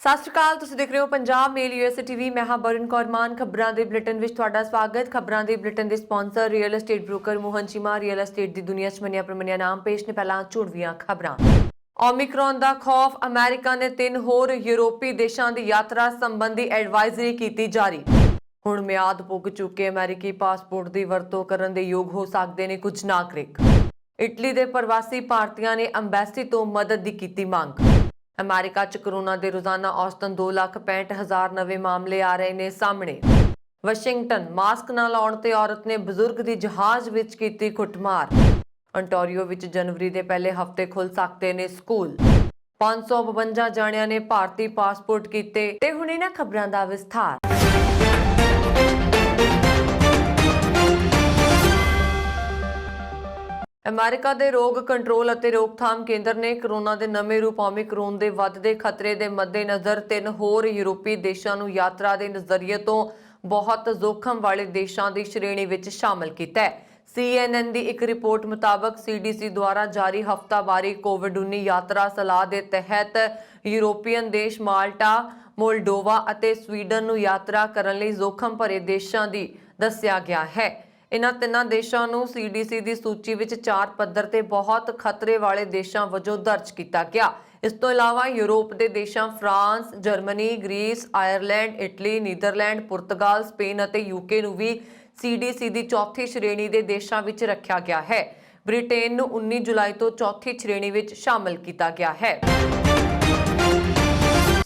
ਸਤਿ ਸ਼੍ਰੀ ਅਕਾਲ। ਤੁਸੀਂ ਦੇਖ ਰਹੇ ਹੋ ਪੰਜਾਬ ਮੇਲ ਯੂਐਸਏ ਟੀਵੀ। ਮੈਂ ਹਾਂ ਬਰਨ ਕੌਰ ਮਾਨ। ਖਬਰਾਂ ਦੇ ਬੁਲੇਟਿਨ ਵਿੱਚ ਤੁਹਾਡਾ ਸਵਾਗਤ। ਖਬਰਾਂ ਦੇ ਬੁਲੇਟਿਨ ਦੇ sponsor real estate broker Mohan Cheema. Real estate ਦੀ ਦੁਨੀਆ 'ਚ ਮੰਨਿਆ ਪ੍ਰਮੰਨਿਆ ਨਾਮ। ਪੇਸ਼ ਨੇ ਪਹਿਲਾਂ ਝੂਠਵੀਆਂ ਖਬਰਾਂ। ਓਮਿਕਰੋਨ ਦਾ ਖੌਫ। ਅਮਰੀਕਾ ਨੇ 3 ਹੋਰ ਯੂਰਪੀ ਦੇਸ਼ਾਂ ਦੀ ਯਾਤਰਾ ਸੰਬੰਧੀ ਐਡਵਾਈਜ਼ਰੀ ਕੀਤੀ ਜਾਰੀ। ਹੁਣ ਮਿਆਦ ਪੁੱਗ ਚੁੱਕੇ ਅਮਰੀਕੀ ਪਾਸਪੋਰਟ ਦੀ ਵਰਤੋਂ ਕਰਨ ਦੇ ਯੋਗ ਹੋ ਸਕਦੇ ਨੇ ਕੁਝ ਨਾਗਰਿਕ। ਇਟਲੀ ਦੇ ਪ੍ਰਵਾਸੀ ਭਾਰਤੀਆਂ ਨੇ ਅੰਬੈਸੀ ਤੋਂ ਮਦਦ ਦੀ ਕੀਤੀ ਮੰਗ। ਅਮਰੀਕਾ 'ਚ ਕੋਰੋਨਾ ਦੇ ਰੋਜ਼ਾਨਾ ਔਸਤਨ 2,65,000 ਨਵੇਂ ਮਾਮਲੇ ਆ ਰਹੇ ਨੇ ਸਾਹਮਣੇ। ਵਾਸ਼ਿੰਗਟਨ ਮਾਸਕ ਨਾ ਲਾਉਣ ਤੇ ਔਰਤ ਨੇ ਬਜ਼ੁਰਗ ਦੀ ਜਹਾਜ਼ ਵਿੱਚ ਕੀਤੀ ਕੁੱਟਮਾਰ। ਅੰਟਾਰੀਓ ਵਿੱਚ ਜਨਵਰੀ ਦੇ ਪਹਿਲੇ ਹਫ਼ਤੇ ਖੁੱਲ ਸਕਦੇ ਨੇ ਸਕੂਲ। 552 ਜਾਣਿਆਂ ਨੇ ਭਾਰਤੀ ਪਾਸਪੋਰਟ ਕੀਤੇ। ਤੇ ਹੁਣ ਇਹਨਾਂ ਖਬਰਾਂ ਦਾ ਵਿਸਥਾਰ। ਅਮਰੀਕਾ ਦੇ ਰੋਗ ਕੰਟਰੋਲ ਅਤੇ ਰੋਕਥਾਮ ਕੇਂਦਰ ਨੇ ਕੋਰੋਨਾ ਦੇ ਨਵੇਂ ਰੂਪ ਓਮਿਕਰੋਨ ਦੇ ਵੱਧਦੇ ਖਤਰੇ ਦੇ ਮੱਦੇਨਜ਼ਰ 3 ਹੋਰ ਯੂਰਪੀ ਦੇਸ਼ਾਂ ਨੂੰ ਯਾਤਰਾ ਦੇ ਨਜ਼ਰੀਏ ਤੋਂ ਬਹੁਤ ਜ਼ੋਖਮ ਵਾਲੇ ਦੇਸ਼ਾਂ ਦੀ ਸ਼੍ਰੇਣੀ ਵਿੱਚ ਸ਼ਾਮਲ ਕੀਤਾ ਹੈ। CNN ਦੀ ਇੱਕ ਰਿਪੋਰਟ ਮੁਤਾਬਕ CDC ਦੁਆਰਾ ਜਾਰੀ ਹਫ਼ਤਾਵਾਰੀ ਕੋਵਿਡ-19 ਯਾਤਰਾ ਸਲਾਹ ਦੇ ਤਹਿਤ ਯੂਰੋਪੀਅਨ ਦੇਸ਼ ਮਾਲਟਾ, ਮੋਲਡੋਵਾ ਅਤੇ ਸਵੀਡਨ ਨੂੰ ਯਾਤਰਾ ਕਰਨ ਲਈ ਜ਼ੋਖਮ ਭਰੇ ਦੇਸ਼ਾਂ ਦੀ ਦੱਸਿਆ ਗਿਆ ਹੈ। ਇਨ੍ਹਾਂ ਤਿੰਨਾਂ ਦੇਸ਼ਾਂ ਨੂੰ CDC ਦੀ ਸੂਚੀ ਵਿੱਚ 4 ਪੱਧਰ ਤੇ ਬਹੁਤ ਖਤਰੇ ਵਾਲੇ ਦੇਸ਼ਾਂ ਵਜੋਂ ਦਰਜ ਕੀਤਾ ਗਿਆ। ਇਸ ਤੋਂ ਇਲਾਵਾ ਯੂਰਪ ਦੇ ਦੇਸ਼ਾਂ France, Germany, Greece, Ireland, Italy, Netherlands, ਪੁਰਤਗਾਲ, ਸਪੇਨ ਅਤੇ UK ਨੂੰ ਵੀ CDC ਦੀ ਚੌਥੀ ਸ਼੍ਰੇਣੀ ਦੇ ਦੇਸ਼ਾਂ ਵਿੱਚ ਰੱਖਿਆ ਗਿਆ ਹੈ। ਬ੍ਰਿਟੇਨ ਨੂੰ 19 ਜੁਲਾਈ ਤੋਂ ਚੌਥੀ ਸ਼੍ਰੇਣੀ ਵਿੱਚ ਸ਼ਾਮਲ ਕੀਤਾ ਗਿਆ ਹੈ।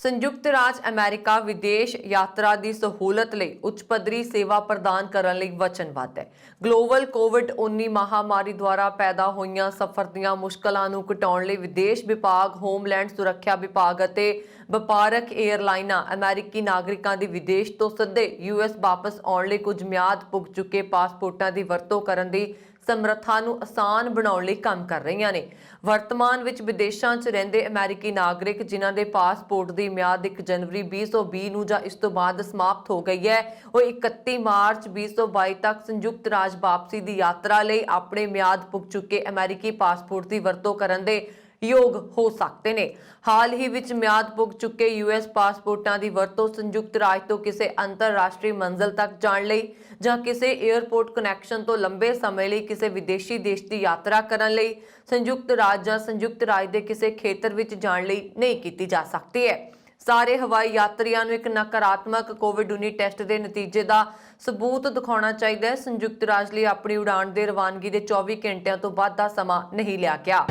ਸੰਯੁਕਤ ਰਾਜ ਅਮਰੀਕਾ ਵਿਦੇਸ਼ ਯਾਤਰਾ ਦੀ ਸਹੂਲਤ ਲਈ ਉੱਚ ਪੱਧਰੀ ਸੇਵਾ ਪ੍ਰਦਾਨ ਕਰਨ ਲਈ ਵਚਨਬੱਧ ਹੈ। ਗਲੋਬਲ ਕੋਵਿਡ-19 ਮਹਾਮਾਰੀ ਦੁਆਰਾ ਪੈਦਾ ਹੋਈਆਂ ਸਫ਼ਰ ਦੀਆਂ ਮੁਸ਼ਕਲਾਂ ਨੂੰ ਘਟਾਉਣ ਲਈ ਵਿਦੇਸ਼ ਵਿਭਾਗ, ਹੋਮਲੈਂਡ ਸੁਰੱਖਿਆ ਵਿਭਾਗ ਅਤੇ ਵਪਾਰਕ ਏਅਰਲਾਈਨਾਂ ਅਮਰੀਕੀ ਨਾਗਰਿਕਾਂ ਦੀ ਵਿਦੇਸ਼ ਤੋਂ ਸਿੱਧੇ US ਵਾਪਸ ਆਉਣ ਲਈ ਕੁਝ ਮਿਆਦ ਪੁੱਗ ਚੁੱਕੇ ਪਾਸਪੋਰਟਾਂ ਦੀ ਵਰਤੋਂ ਕਰਨ ਦੀ ਸਮਰੱਥਾ ਨੂੰ ਆਸਾਨ ਬਣਾਉਣ ਲਈ ਕੰਮ ਕਰ ਰਹੀਆਂ ਨੇ। ਵਰਤਮਾਨ ਵਿੱਚ ਵਿਦੇਸ਼ਾਂ 'ਚ ਰਹਿੰਦੇ ਅਮਰੀਕੀ ਨਾਗਰਿਕ ਜਿਨ੍ਹਾਂ ਦੇ ਪਾਸਪੋਰਟ ਦੀ ਮਿਆਦ 1 ਜਨਵਰੀ 2020 ਨੂੰ ਜਾਂ ਇਸ ਤੋਂ ਬਾਅਦ ਸਮਾਪਤ ਹੋ ਗਈ ਹੈ, ਉਹ 31 ਮਾਰਚ 2022 ਤੱਕ ਸੰਯੁਕਤ ਰਾਜ ਵਾਪਸੀ ਦੀ ਯਾਤਰਾ ਲਈ ਆਪਣੇ ਮਿਆਦ ਪੁੱਗ ਚੁੱਕੇ ਅਮਰੀਕੀ ਪਾਸਪੋਰਟ ਦੀ ਵਰਤੋਂ ਕਰਨ ਦੇ ਯੋਗ ਹੋ ਸਕਦੇ ਨੇ। ਹਾਲ ਹੀ ਵਿੱਚ ਮਿਆਦ ਪੁੱਗ ਚੁੱਕੇ US ਪਾਸਪੋਰਟਾਂ ਦੀ ਵਰਤੋਂ ਸੰਯੁਕਤ ਰਾਜ ਤੋਂ ਕਿਸੇ ਅੰਤਰਰਾਸ਼ਟਰੀ ਮੰਜ਼ਿਲ ਤੱਕ ਜਾਣ ਲਈ ਜਾਂ ਕਿਸੇ 에ਅਰਪੋਰਟ ਕਨੈਕਸ਼ਨ ਤੋਂ ਲੰਬੇ ਸਮੇਂ ਲਈ ਕਿਸੇ ਵਿਦੇਸ਼ੀ ਦੇਸ਼ ਦੀ ਯਾਤਰਾ ਕਰਨ ਲਈ, ਸੰਯੁਕਤ ਰਾਜ ਜਾਂ ਸੰਯੁਕਤ ਰਾਜ ਦੇ ਕਿਸੇ ਖੇਤਰ ਵਿੱਚ ਜਾਣ ਲਈ ਨਹੀਂ ਕੀਤੀ ਜਾ ਸਕਦੀ ਹੈ। ਸਾਰੇ ਹਵਾਈ ਯਾਤਰੀਆਂ ਨੂੰ ਇੱਕ ਨਕਾਰਾਤਮਕ ਕੋਵਿਡ-19 ਟੈਸਟ ਦੇ ਨਤੀਜੇ ਦਾ ਸਬੂਤ ਦਿਖਾਉਣਾ ਚਾਹੀਦਾ ਹੈ। ਸੰਯੁਕਤ ਰਾਜ ਲਈ ਆਪਣੀ ਉਡਾਣ ਦੇ ਰਵਾਨਗੀ ਦੇ 24 ਘੰਟਿਆਂ ਤੋਂ ਵੱਧ ਦਾ ਸਮਾਂ ਨਹੀਂ ਲਿਆ ਗਿਆ।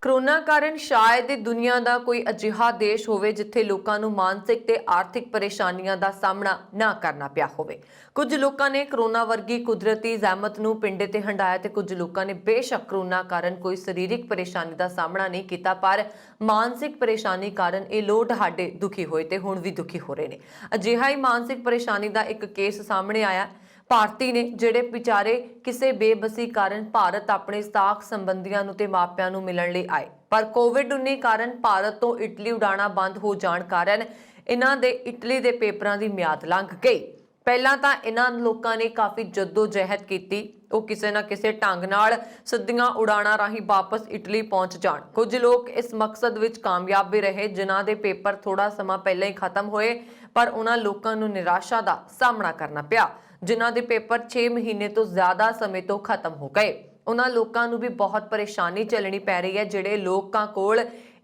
ਕੋਰੋਨਾ ਕਾਰਨ ਸ਼ਾਇਦ ਹੀ ਦੁਨੀਆ ਦਾ ਕੋਈ ਅਜਿਹਾ ਦੇਸ਼ ਹੋਵੇ ਜਿੱਥੇ ਲੋਕਾਂ ਨੂੰ ਮਾਨਸਿਕ ਤੇ ਆਰਥਿਕ ਪਰੇਸ਼ਾਨੀਆਂ ਦਾ ਸਾਹਮਣਾ ਨਾ ਕਰਨਾ ਪਿਆ ਹੋਵੇ। ਕੁਝ ਲੋਕਾਂ ਨੇ ਕੋਰੋਨਾ ਵਰਗੀ ਕੁਦਰਤੀ ਜ਼ਹਿਮਤ ਨੂੰ ਪਿੰਡੇ ਤੇ ਹੰਢਾਇਆ ਤੇ ਕੁਝ ਲੋਕਾਂ ਨੇ ਬੇਸ਼ੱਕ ਕੋਰੋਨਾ ਕਾਰਨ ਕੋਈ ਸਰੀਰਕ ਪਰੇਸ਼ਾਨੀ ਦਾ ਸਾਹਮਣਾ ਨਹੀਂ ਕੀਤਾ, ਪਰ ਮਾਨਸਿਕ ਪਰੇਸ਼ਾਨੀ ਕਾਰਨ ਇਹ ਲੋਕ ਸਾਡੇ ਦੁਖੀ ਹੋਏ ਤੇ ਹੁਣ ਵੀ ਦੁਖੀ ਹੋ ਰਹੇ ਨੇ। ਅਜਿਹਾ ਹੀ ਮਾਨਸਿਕ ਪਰੇਸ਼ਾਨੀ ਦਾ ਇੱਕ ਕੇਸ ਸਾਹਮਣੇ ਆਇਆ। ਭਾਰਤੀ ਨੇ ਜਿਹੜੇ ਵਿਚਾਰੇ ਕਿਸੇ ਬੇਬਸੀ ਕਾਰਨ ਭਾਰਤ ਆਪਣੇ ਸਾਕ ਸੰਬੰਧੀਆਂ ਨੂੰ ਤੇ ਮਾਪਿਆਂ ਨੂੰ ਮਿਲਣ ਲਈ ਆਏ, ਪਰ ਕੋਵਿਡ-19 ਕਾਰਨ ਭਾਰਤ ਤੋਂ ਇਟਲੀ ਉਡਾਣਾ ਬੰਦ ਹੋ ਜਾਣ ਕਾਰਨ ਇਹਨਾਂ ਦੇ ਇਟਲੀ ਦੇ ਪੇਪਰਾਂ ਦੀ ਮਿਆਦ ਲੰਘ ਗਈ। ਪਹਿਲਾਂ ਤਾਂ ਇਹਨਾਂ ਲੋਕਾਂ ਨੇ ਕਾਫੀ ਜਹਿਦ ਕੀਤੀ, ਉਹ ਕਿਸੇ ਨਾ ਕਿਸੇ ਢੰਗ ਨਾਲ ਸਿੱਧੀਆਂ ਉਡਾਣਾਂ ਰਾਹੀਂ ਵਾਪਸ ਇਟਲੀ ਪਹੁੰਚ ਜਾਣ। ਕੁਝ ਲੋਕ ਇਸ ਮਕਸਦ ਵਿੱਚ ਕਾਮਯਾਬ ਵੀ ਰਹੇ ਜਿਨ੍ਹਾਂ ਦੇ ਪੇਪਰ ਥੋੜਾ ਸਮਾਂ ਪਹਿਲਾਂ ਹੀ ਖਤਮ ਹੋਏ, ਪਰ ਉਹਨਾਂ ਲੋਕਾਂ ਨੂੰ ਨਿਰਾਸ਼ਾ ਦਾ ਸਾਹਮਣਾ ਕਰਨਾ ਪਿਆ ਜਿਨ੍ਹਾਂ ਦੇ ਪੇਪਰ 6 ਮਹੀਨੇ ਤੋਂ ਜ਼ਿਆਦਾ ਸਮੇਂ ਤੋਂ ਖਤਮ ਹੋ ਗਏ। ਉਹਨਾਂ ਲੋਕਾਂ ਨੂੰ ਵੀ ਬਹੁਤ ਪਰੇਸ਼ਾਨੀ ਝੱਲਣੀ ਪੈ ਰਹੀ ਹੈ ਜਿਹੜੇ ਲੋਕਾਂ ਕੋਲ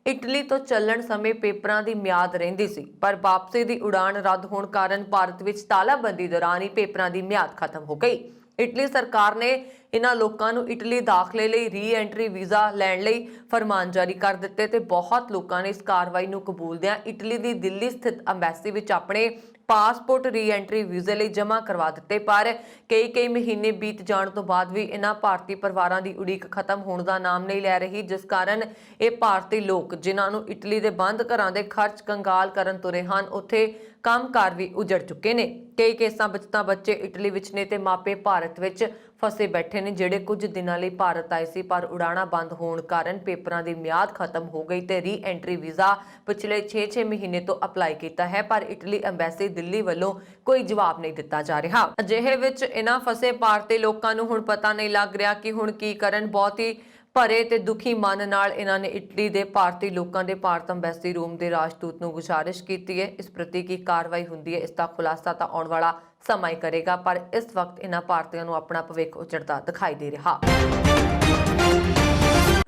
ਇਟਲੀ ਤੋਂ ਚੱਲਣ ਸਮੇਂ ਪੇਪਰਾਂ ਦੀ ਮਿਆਦ ਰਹਿੰਦੀ ਸੀ, ਪਰ ਵਾਪਸੀ ਦੀ ਉਡਾਣ ਰੱਦ ਹੋਣ ਕਾਰਨ ਭਾਰਤ ਵਿੱਚ ਤਾਲਾਬੰਦੀ ਦੌਰਾਨ ਹੀ ਪੇਪਰਾਂ ਦੀ ਮਿਆਦ ਖਤਮ ਹੋ ਗਈ। ਇਟਲੀ ਸਰਕਾਰ ਨੇ ਇਹਨਾਂ ਲੋਕਾਂ ਨੂੰ ਇਟਲੀ ਦਾਖਲੇ ਲਈ ਰੀ-ਐਂਟਰੀ ਵੀਜ਼ਾ ਲੈਣ ਲਈ ਫਰਮਾਨ ਜਾਰੀ ਕਰ ਦਿੱਤੇ ਤੇ ਬਹੁਤ ਲੋਕਾਂ ਨੇ ਇਸ ਕਾਰਵਾਈ ਨੂੰ ਕਬੂਲਦਿਆਂ ਇਟਲੀ ਦੀ ਦਿੱਲੀ ਸਥਿਤ ਅੰਬੈਸੀ ਵਿੱਚ ਆਪਣੇ ਪਾਸਪੋਰਟ ਰੀ-ਐਂਟਰੀ ਵੀਜ਼ੇ ਲਈ ਜਮ੍ਹਾਂ ਕਰਵਾ ਦਿੱਤੇ, ਪਰ ਕਈ ਮਹੀਨੇ ਬੀਤ ਜਾਣ ਤੋਂ ਬਾਅਦ ਵੀ ਇਹਨਾਂ ਭਾਰਤੀ ਪਰਿਵਾਰਾਂ ਦੀ ਉਡੀਕ ਖਤਮ ਹੋਣ ਦਾ ਨਾਮ ਨਹੀਂ ਲੈ ਰਹੀ, ਜਿਸ ਕਾਰਨ ਇਹ ਭਾਰਤੀ ਲੋਕ ਜਿਨ੍ਹਾਂ ਨੂੰ ਇਟਲੀ ਦੇ ਬੰਦ ਘਰਾਂ ਦੇ ਖਰਚ ਕੰਗਾਲ ਕਰਨ ਤੁਰੇ ਹਨ, ਉੱਥੇ ਕੰਮਕਾਰ ਵੀ ਉਜੜ ਚੁੱਕੇ ਨੇ। ਕਈ ਕੇਸਾਂ ਵਿੱਚ ਤਾਂ ਬੱਚੇ ਇਟਲੀ ਵਿੱਚ ਨੇ ਤੇ ਮਾਪੇ ਭਾਰਤ ਵਿੱਚ ਫਸੇ ਬੈਠੇ ਨੇ ਜਿਹੜੇ ਕੁਝ ਦਿਨਾਂ ਲਈ ਭਾਰਤ ਆਏ ਸੀ, ਪਰ ਉਡਾਣਾ ਬੰਦ ਹੋਣ ਕਾਰਨ ਪੇਪਰਾਂ ਦੀ ਮਿਆਦ ਖਤਮ ਹੋ ਗਈ ਤੇ ਰੀ-ਐਂਟਰੀ ਵੀਜ਼ਾ ਪਿਛਲੇ 6 ਮਹੀਨੇ ਤੋਂ ਅਪਲਾਈ ਕੀਤਾ ਹੈ, ਪਰ ਇਟਲੀ ਅੰਬੈਸੀ ਦਿੱਲੀ ਵੱਲੋਂ ਕੋਈ ਜਵਾਬ ਨਹੀਂ ਦਿੱਤਾ ਜਾ ਰਿਹਾ। ਅਜਿਹੇ ਵਿੱਚ ਇਹਨਾਂ ਫਸੇ ਭਾਰਤੀ ਲੋਕਾਂ ਨੂੰ ਹੁਣ ਪਤਾ ਨਹੀਂ ਲੱਗ ਰਿਹਾ ਕਿ ਹੁਣ ਕੀ ਕਰਨ। ਬਹੁਤ ਹੀ ਭਰੇ ਤੇ ਦੁਖੀ ਮਨ ਨਾਲ ਇਹਨਾਂ ਨੇ ਇਟਲੀ ਦੇ ਭਾਰਤੀ ਲੋਕਾਂ ਦੇ ਭਾਰਤ ਅੰਬੈਸੀ ਰੂਮ ਦੇ ਰਾਜਦੂਤ ਨੂੰ ਗੁਜ਼ਾਰਿਸ਼ ਕੀਤੀ ਹੈ। ਇਸ ਪ੍ਰਤੀ ਕੀ ਕਾਰਵਾਈ ਹੁੰਦੀ ਹੈ, ਇਸ ਦਾ ਖੁਲਾਸਾ ਤਾਂ ਆਉਣ ਵਾਲਾ ਸਮਾਂ ਹੀ ਕਰੇਗਾ, ਪਰ ਇਸ ਵਕਤ ਇਹਨਾਂ ਭਾਰਤੀਆਂ ਨੂੰ ਆਪਣਾ ਭਵਿੱਖ ਉਜੜਦਾ ਦਿਖਾਈ ਦੇ ਰਿਹਾ।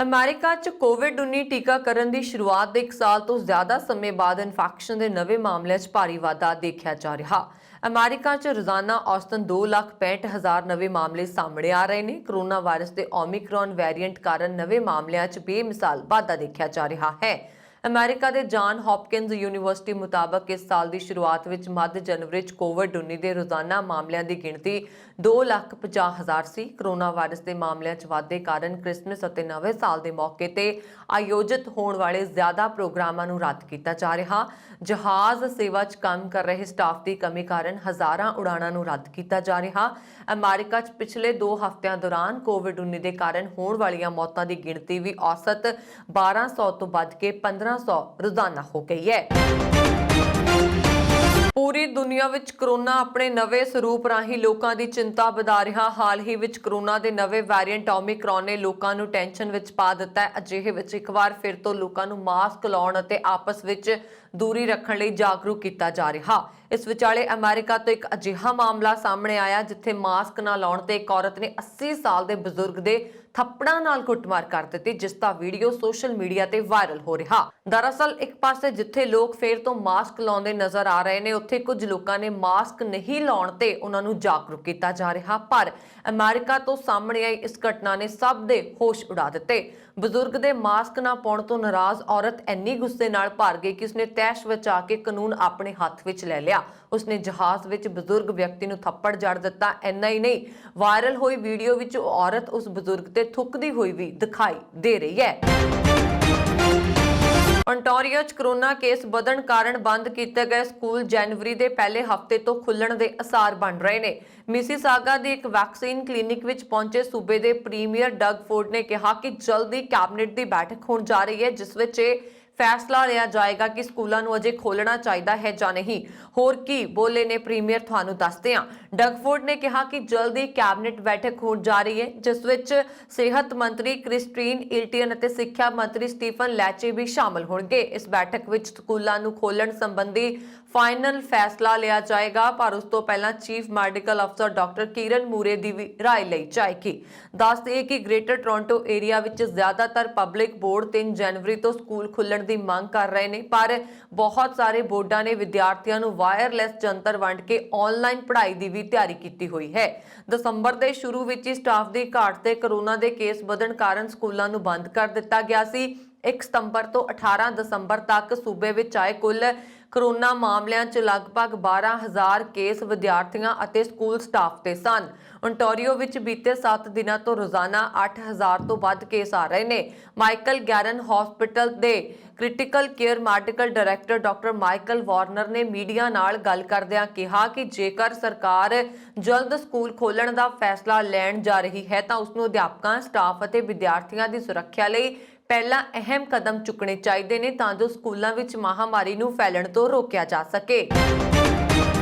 ਅਮਰੀਕਾ 'ਚ ਕੋਵਿਡ-19 ਟੀਕਾਕਰਨ ਦੀ ਸ਼ੁਰੂਆਤ ਦੇ 1 ਸਾਲ ਤੋਂ ਜ਼ਿਆਦਾ ਸਮੇਂ ਬਾਅਦ ਇਨਫੈਕਸ਼ਨ ਦੇ ਨਵੇਂ ਮਾਮਲਿਆਂ 'ਚ ਭਾਰੀ ਵਾਧਾ ਦੇਖਿਆ ਜਾ ਰਿਹਾ। ਅਮਰੀਕਾ 'ਚ ਰੋਜ਼ਾਨਾ ਔਸਤਨ 2,65,000 ਨਵੇਂ ਮਾਮਲੇ ਸਾਹਮਣੇ ਆ ਰਹੇ ਨੇ। ਕੋਰੋਨਾ ਵਾਇਰਸ ਦੇ ਓਮਿਕਰੌਨ ਵੇਰੀਐਂਟ ਕਾਰਨ ਨਵੇਂ ਮਾਮਲਿਆਂ 'ਚ ਬੇਮਿਸਾਲ ਵਾਧਾ ਦੇਖਿਆ ਜਾ ਰਿਹਾ ਹੈ। ਅਮਰੀਕਾ ਦੇ ਜਾਨ ਹੌਪਕਿੰਸ ਯੂਨੀਵਰਸਿਟੀ ਮੁਤਾਬਕ ਇਸ ਸਾਲ ਦੀ ਸ਼ੁਰੂਆਤ ਵਿੱਚ ਮੱਧ ਜਨਵਰੀ 'ਚ ਕੋਵਿਡ-19 ਦੇ ਰੋਜ਼ਾਨਾ ਮਾਮਲਿਆਂ ਦੀ ਗਿਣਤੀ 2,50,000 ਸੀ। ਕੋਰੋਨਾ ਵਾਇਰਸ ਦੇ ਮਾਮਲਿਆਂ 'ਚ ਵਾਧੇ ਕਾਰਨ ਕ੍ਰਿਸਮਸ ਅਤੇ ਨਵੇਂ ਸਾਲ ਦੇ ਮੌਕੇ ਤੇ ਆਯੋਜਿਤ ਹੋਣ ਵਾਲੇ ਜ਼ਿਆਦਾ ਪ੍ਰੋਗਰਾਮਾਂ ਨੂੰ ਰੱਦ ਕੀਤਾ ਜਾ ਰਿਹਾ। ਜਹਾਜ਼ ਸੇਵਾ 'ਚ ਕੰਮ ਕਰ ਰਹੇ ਸਟਾਫ ਦੀ ਕਮੀ ਕਾਰਨ ਹਜ਼ਾਰਾਂ ਉਡਾਣਾਂ ਨੂੰ ਰੱਦ ਕੀਤਾ ਜਾ ਰਿਹਾ। ਅਮਰੀਕਾ 'ਚ ਪਿਛਲੇ 2 ਹਫ਼ਤਿਆਂ ਦੌਰਾਨ ਕੋਵਿਡ-19 ਦੇ ਕਾਰਨ ਹੋਣ ਵਾਲੀਆਂ ਮੌਤਾਂ ਦੀ ਗਿਣਤੀ ਵੀ ਔਸਤ 1200 ਤੋਂ ਵੱਧ ਕੇ 1500 ਰੋਜ਼ਾਨਾ ਹੋ ਗਈ ਹੈ। ਪੂਰੀ ਦੁਨੀਆ ਵਿੱਚ ਕੋਰੋਨਾ ਆਪਣੇ ਨਵੇਂ ਸਰੂਪ ਰਾਹੀਂ ਲੋਕਾਂ ਦੀ ਚਿੰਤਾ ਵਧਾ ਰਿਹਾ। ਹਾਲ ਹੀ ਵਿੱਚ ਕੋਰੋਨਾ ਦੇ ਨਵੇਂ ਵੇਰੀਐਂਟ ਓਮਿਕਰੌਨ ਨੇ ਲੋਕਾਂ ਨੂੰ ਟੈਨਸ਼ਨ ਵਿੱਚ ਪਾ ਦਿੱਤਾ ਹੈ। ਅਜਿਹੇ ਵਿੱਚ ਇੱਕ ਵਾਰ ਫਿਰ ਤੋਂ ਲੋਕਾਂ ਨੂੰ ਮਾਸਕ ਲਾਉਣ ਅਤੇ ਆਪਸ ਵਿੱਚ ਦੂਰੀ ਰੱਖਣ ਲਈ ਜਾਗਰੂਕ ਕੀਤਾ ਜਾ ਰਿਹਾ। ਇਸ ਵਿਚਾਲੇ ਅਮਰੀਕਾ ਤੋਂ ਇੱਕ ਅਜਿਹਾ ਮਾਮਲਾ ਸਾਹਮਣੇ ਆਇਆ ਜਿੱਥੇ ਮਾਸਕ ਨਾ ਲਾਉਣ ਤੇ ਇੱਕ ਔਰਤ ਨੇ 80 ਸਾਲ ਦੇ ਬਜ਼ੁਰਗ ਦੇ ਥੱਪੜਾਂ ਨਾਲ ਕੁੱਟਮਾਰ ਕਰ ਦਿੱਤੀ, ਜਿਸ ਦਾ ਵੀਡੀਓ ਸੋਸ਼ਲ ਮੀਡੀਆ ਤੇ ਵਾਇਰਲ ਹੋ ਰਿਹਾ। ਦਰਅਸਲ ਇੱਕ ਪਾਸੇ ਜਿੱਥੇ ਲੋਕ ਫੇਰ ਤੋਂ ਮਾਸਕ ਲਾਉਂਦੇ ਨਜ਼ਰ ਆ ਰਹੇ ਨੇ, ਉੱਥੇ ਕੁਝ ਲੋਕਾਂ ਨੇ ਮਾਸਕ ਨਹੀਂ ਲਾਉਣ ਤੇ ਉਹਨਾਂ ਨੂੰ ਜਾਗਰੂਕ ਕੀਤਾ ਜਾ ਰਿਹਾ। ਪਰ ਅਮਰੀਕਾ ਤੋਂ ਸਾਹਮਣੇ ਆਈ ਇਸ ਘਟਨਾ ਨੇ ਸਭ ਦੇ ਹੋਸ਼ ਉਡਾ ਦਿੱਤੇ। ਬਜ਼ੁਰਗ ਦੇ ਮਾਸਕ ਨਾ ਪਾਉਣ ਤੋਂ ਨਾਰਾਜ਼ ਔਰਤ ਇੰਨੀ ਗੁੱਸੇ ਨਾਲ ਭਰ ਗਈ ਕਿ ਉਸਨੇ ਤੈਸ਼ ਵਿੱਚ ਆ ਕੇ ਕਾਨੂੰਨ ਆਪਣੇ ਹੱਥ ਵਿੱਚ ਲੈ ਲਿਆ। ਉਸਨੇ ਜਹਾਜ਼ ਵਿੱਚ ਬਜ਼ੁਰਗ ਵਿਅਕਤੀ ਨੂੰ ਥੱਪੜ ਜੜ ਦਿੱਤਾ। ਇੰਨਾ ਹੀ ਨਹੀਂ, ਵਾਇਰਲ ਹੋਈ ਵੀਡੀਓ ਵਿੱਚ ਉਹ ਔਰਤ ਉਸ ਬਜ਼ੁਰਗ ਤੇ ਥੁੱਕਦੀ ਹੋਈ ਵੀ ਦਿਖਾਈ ਦੇ ਰਹੀ ਹੈ। ontario 'ਚ ਕੋਰੋਨਾ ਕੇਸ ਵਧਣ ਕਾਰਨ ਬੰਦ ਕੀਤੇ ਗਏ ਸਕੂਲ ਜਨਵਰੀ ਦੇ ਪਹਿਲੇ ਹਫ਼ਤੇ ਤੋਂ ਖੁੱਲਣ ਦੇ ਅਸਾਰ ਬਣ ਰਹੇ ਨੇ। ਮਿਸੀਸਾਗਾ ਦੀ ਇੱਕ ਵੈਕਸੀਨ ਕਲੀਨਿਕ ਵਿੱਚ ਪਹੁੰਚੇ ਸੂਬੇ ਦੇ ਪ੍ਰੀਮੀਅਰ ਡਗ ਫੋਰਡ ਨੇ ਕਿਹਾ ਕਿ ਜਲਦੀ ਕੈਬਨਿਟ ਦੀ ਬੈਠਕ ਹੋਣ ਜਾ ਰਹੀ ਹੈ, ਜਿਸ ਵਿੱਚ ਇਹ ਫੈਸਲਾ ਲਿਆ ਜਾਏਗਾ ਕਿ ਸਕੂਲਾਂ ਨੂੰ ਅਜੇ ਖੋਲ੍ਹਣਾ ਚਾਹੀਦਾ ਹੈ ਜਾਂ ਨਹੀਂ। ਹੋਰ ਕੀ ਬੋਲੇ ਨੇ ਪ੍ਰੀਮੀਅਰ, ਤੁਹਾਨੂੰ ਦੱਸਦੇ ਹਾਂ। ਡਗਫੋਰਡ ਨੇ ਕਿਹਾ ਕਿ ਜਲਦੀ ਕੈਬਨਿਟ ਬੈਠਕ ਹੋਣ ਜਾ ਰਹੀ ਹੈ, ਜਿਸ ਵਿੱਚ ਸਿਹਤ ਮੰਤਰੀ ਕ੍ਰਿਸਟੀਨ ਇਲਟਨ ਅਤੇ ਸਿੱਖਿਆ ਮੰਤਰੀ ਸਟੀਫਨ ਲੈਚੇ ਵੀ ਸ਼ਾਮਲ ਹੋਣਗੇ। ਇਸ ਬੈਠਕ ਵਿੱਚ ਸਕੂਲਾਂ ਨੂੰ ਖੋਲ੍ਹਣ ਸੰਬੰਧੀ ਫਾਈਨਲ ਫੈਸਲਾ ਲਿਆ ਜਾਏਗਾ, ਪਰ ਉਸ ਤੋਂ ਪਹਿਲਾਂ ਚੀਫ ਮੈਡੀਕਲ ਅਫਸਰ ਡਾਕਟਰ ਕਿਰਨ ਮੂਰੇ ਦੀ ਵੀ ਰਾਏ ਲਈ ਜਾਏਗੀ। ਦੱਸ ਦਈਏ ਕਿ ਗ੍ਰੇਟਰ ਟੋਰਾਂਟੋ ਏਰੀਆ ਵਿੱਚ ਜ਼ਿਆਦਾਤਰ ਪਬਲਿਕ ਬੋਰਡ 3 ਜਨਵਰੀ ਤੋਂ ਸਕੂਲ ਖੁੱਲ੍ਹਣ ਦੀ ਮੰਗ ਕਰ ਰਹੇ ਨੇ, ਪਰ ਬਹੁਤ ਸਾਰੇ ਬੋਰਡਾਂ ਨੇ ਵਿਦਿਆਰਥੀਆਂ ਨੂੰ ਵਾਇਰਲੈਸ ਜੰਤਰ ਵੰਡ ਕੇ ਆਨਲਾਈਨ ਪੜ੍ਹਾਈ ਦੀ ਵੀ ਤਿਆਰੀ ਕੀਤੀ ਹੋਈ ਹੈ। ਦਸੰਬਰ ਦੇ ਸ਼ੁਰੂ ਵਿੱਚ ਹੀ ਸਟਾਫ ਦੀ ਘਾਟ ਤੇ ਕੋਰੋਨਾ ਦੇ ਕੇਸ ਵਧਣ ਕਾਰਨ ਸਕੂਲਾਂ ਨੂੰ ਬੰਦ ਕਰ ਦਿੱਤਾ ਗਿਆ ਸੀ। 1 ਸਤੰਬਰ ਤੋਂ 18 ਦਸੰਬਰ ਤੱਕ ਸੂਬੇ ਵਿੱਚ ਆਏ ਕੁੱਲ ਕੋਰੋਨਾ ਮਾਮਲਿਆਂ 'ਚ ਲਗਭਗ 12,000 ਕੇਸ ਵਿਦਿਆਰਥੀਆਂ ਅਤੇ ਸਕੂਲ ਸਟਾਫ ਤੇ ਸਨ। ontario ਵਿੱਚ ਬੀਤੇ 7 ਦਿਨਾਂ ਤੋਂ ਰੋਜ਼ਾਨਾ 8,000 ਤੋਂ ਵੱਧ ਕੇਸ ਆ ਰਹੇ ਨੇ। ਮਾਈਕਲ ਗੈਰਨ ਹਸਪੀਟਲ ਦੇ critical care medical director doctor Michael Warner ਨੇ ਮੀਡੀਆ ਨਾਲ ਗੱਲ ਕਰਦਿਆਂ ਕਿਹਾ ਕਿ ਜੇਕਰ ਸਰਕਾਰ ਜਲਦ ਸਕੂਲ ਖੋਲ੍ਹਣ ਦਾ ਫੈਸਲਾ ਲੈਣ ਜਾ ਰਹੀ ਹੈ ਤਾਂ ਉਸਨੂੰ ਅਧਿਆਪਕਾਂ, ਸਟਾਫ ਅਤੇ ਵਿਦਿਆਰਥੀਆਂ ਦੀ ਸੁਰੱਖਿਆ ਲਈ ਪਹਿਲਾਂ ਅਹਿਮ ਕਦਮ ਚੁੱਕਣੇ ਚਾਹੀਦੇ ਨੇ ਤਾਂ ਜੋ ਸਕੂਲਾਂ ਵਿੱਚ ਮਹਾਮਾਰੀ ਨੂੰ ਫੈਲਣ ਤੋਂ ਰੋਕਿਆ ਜਾ ਸਕੇ।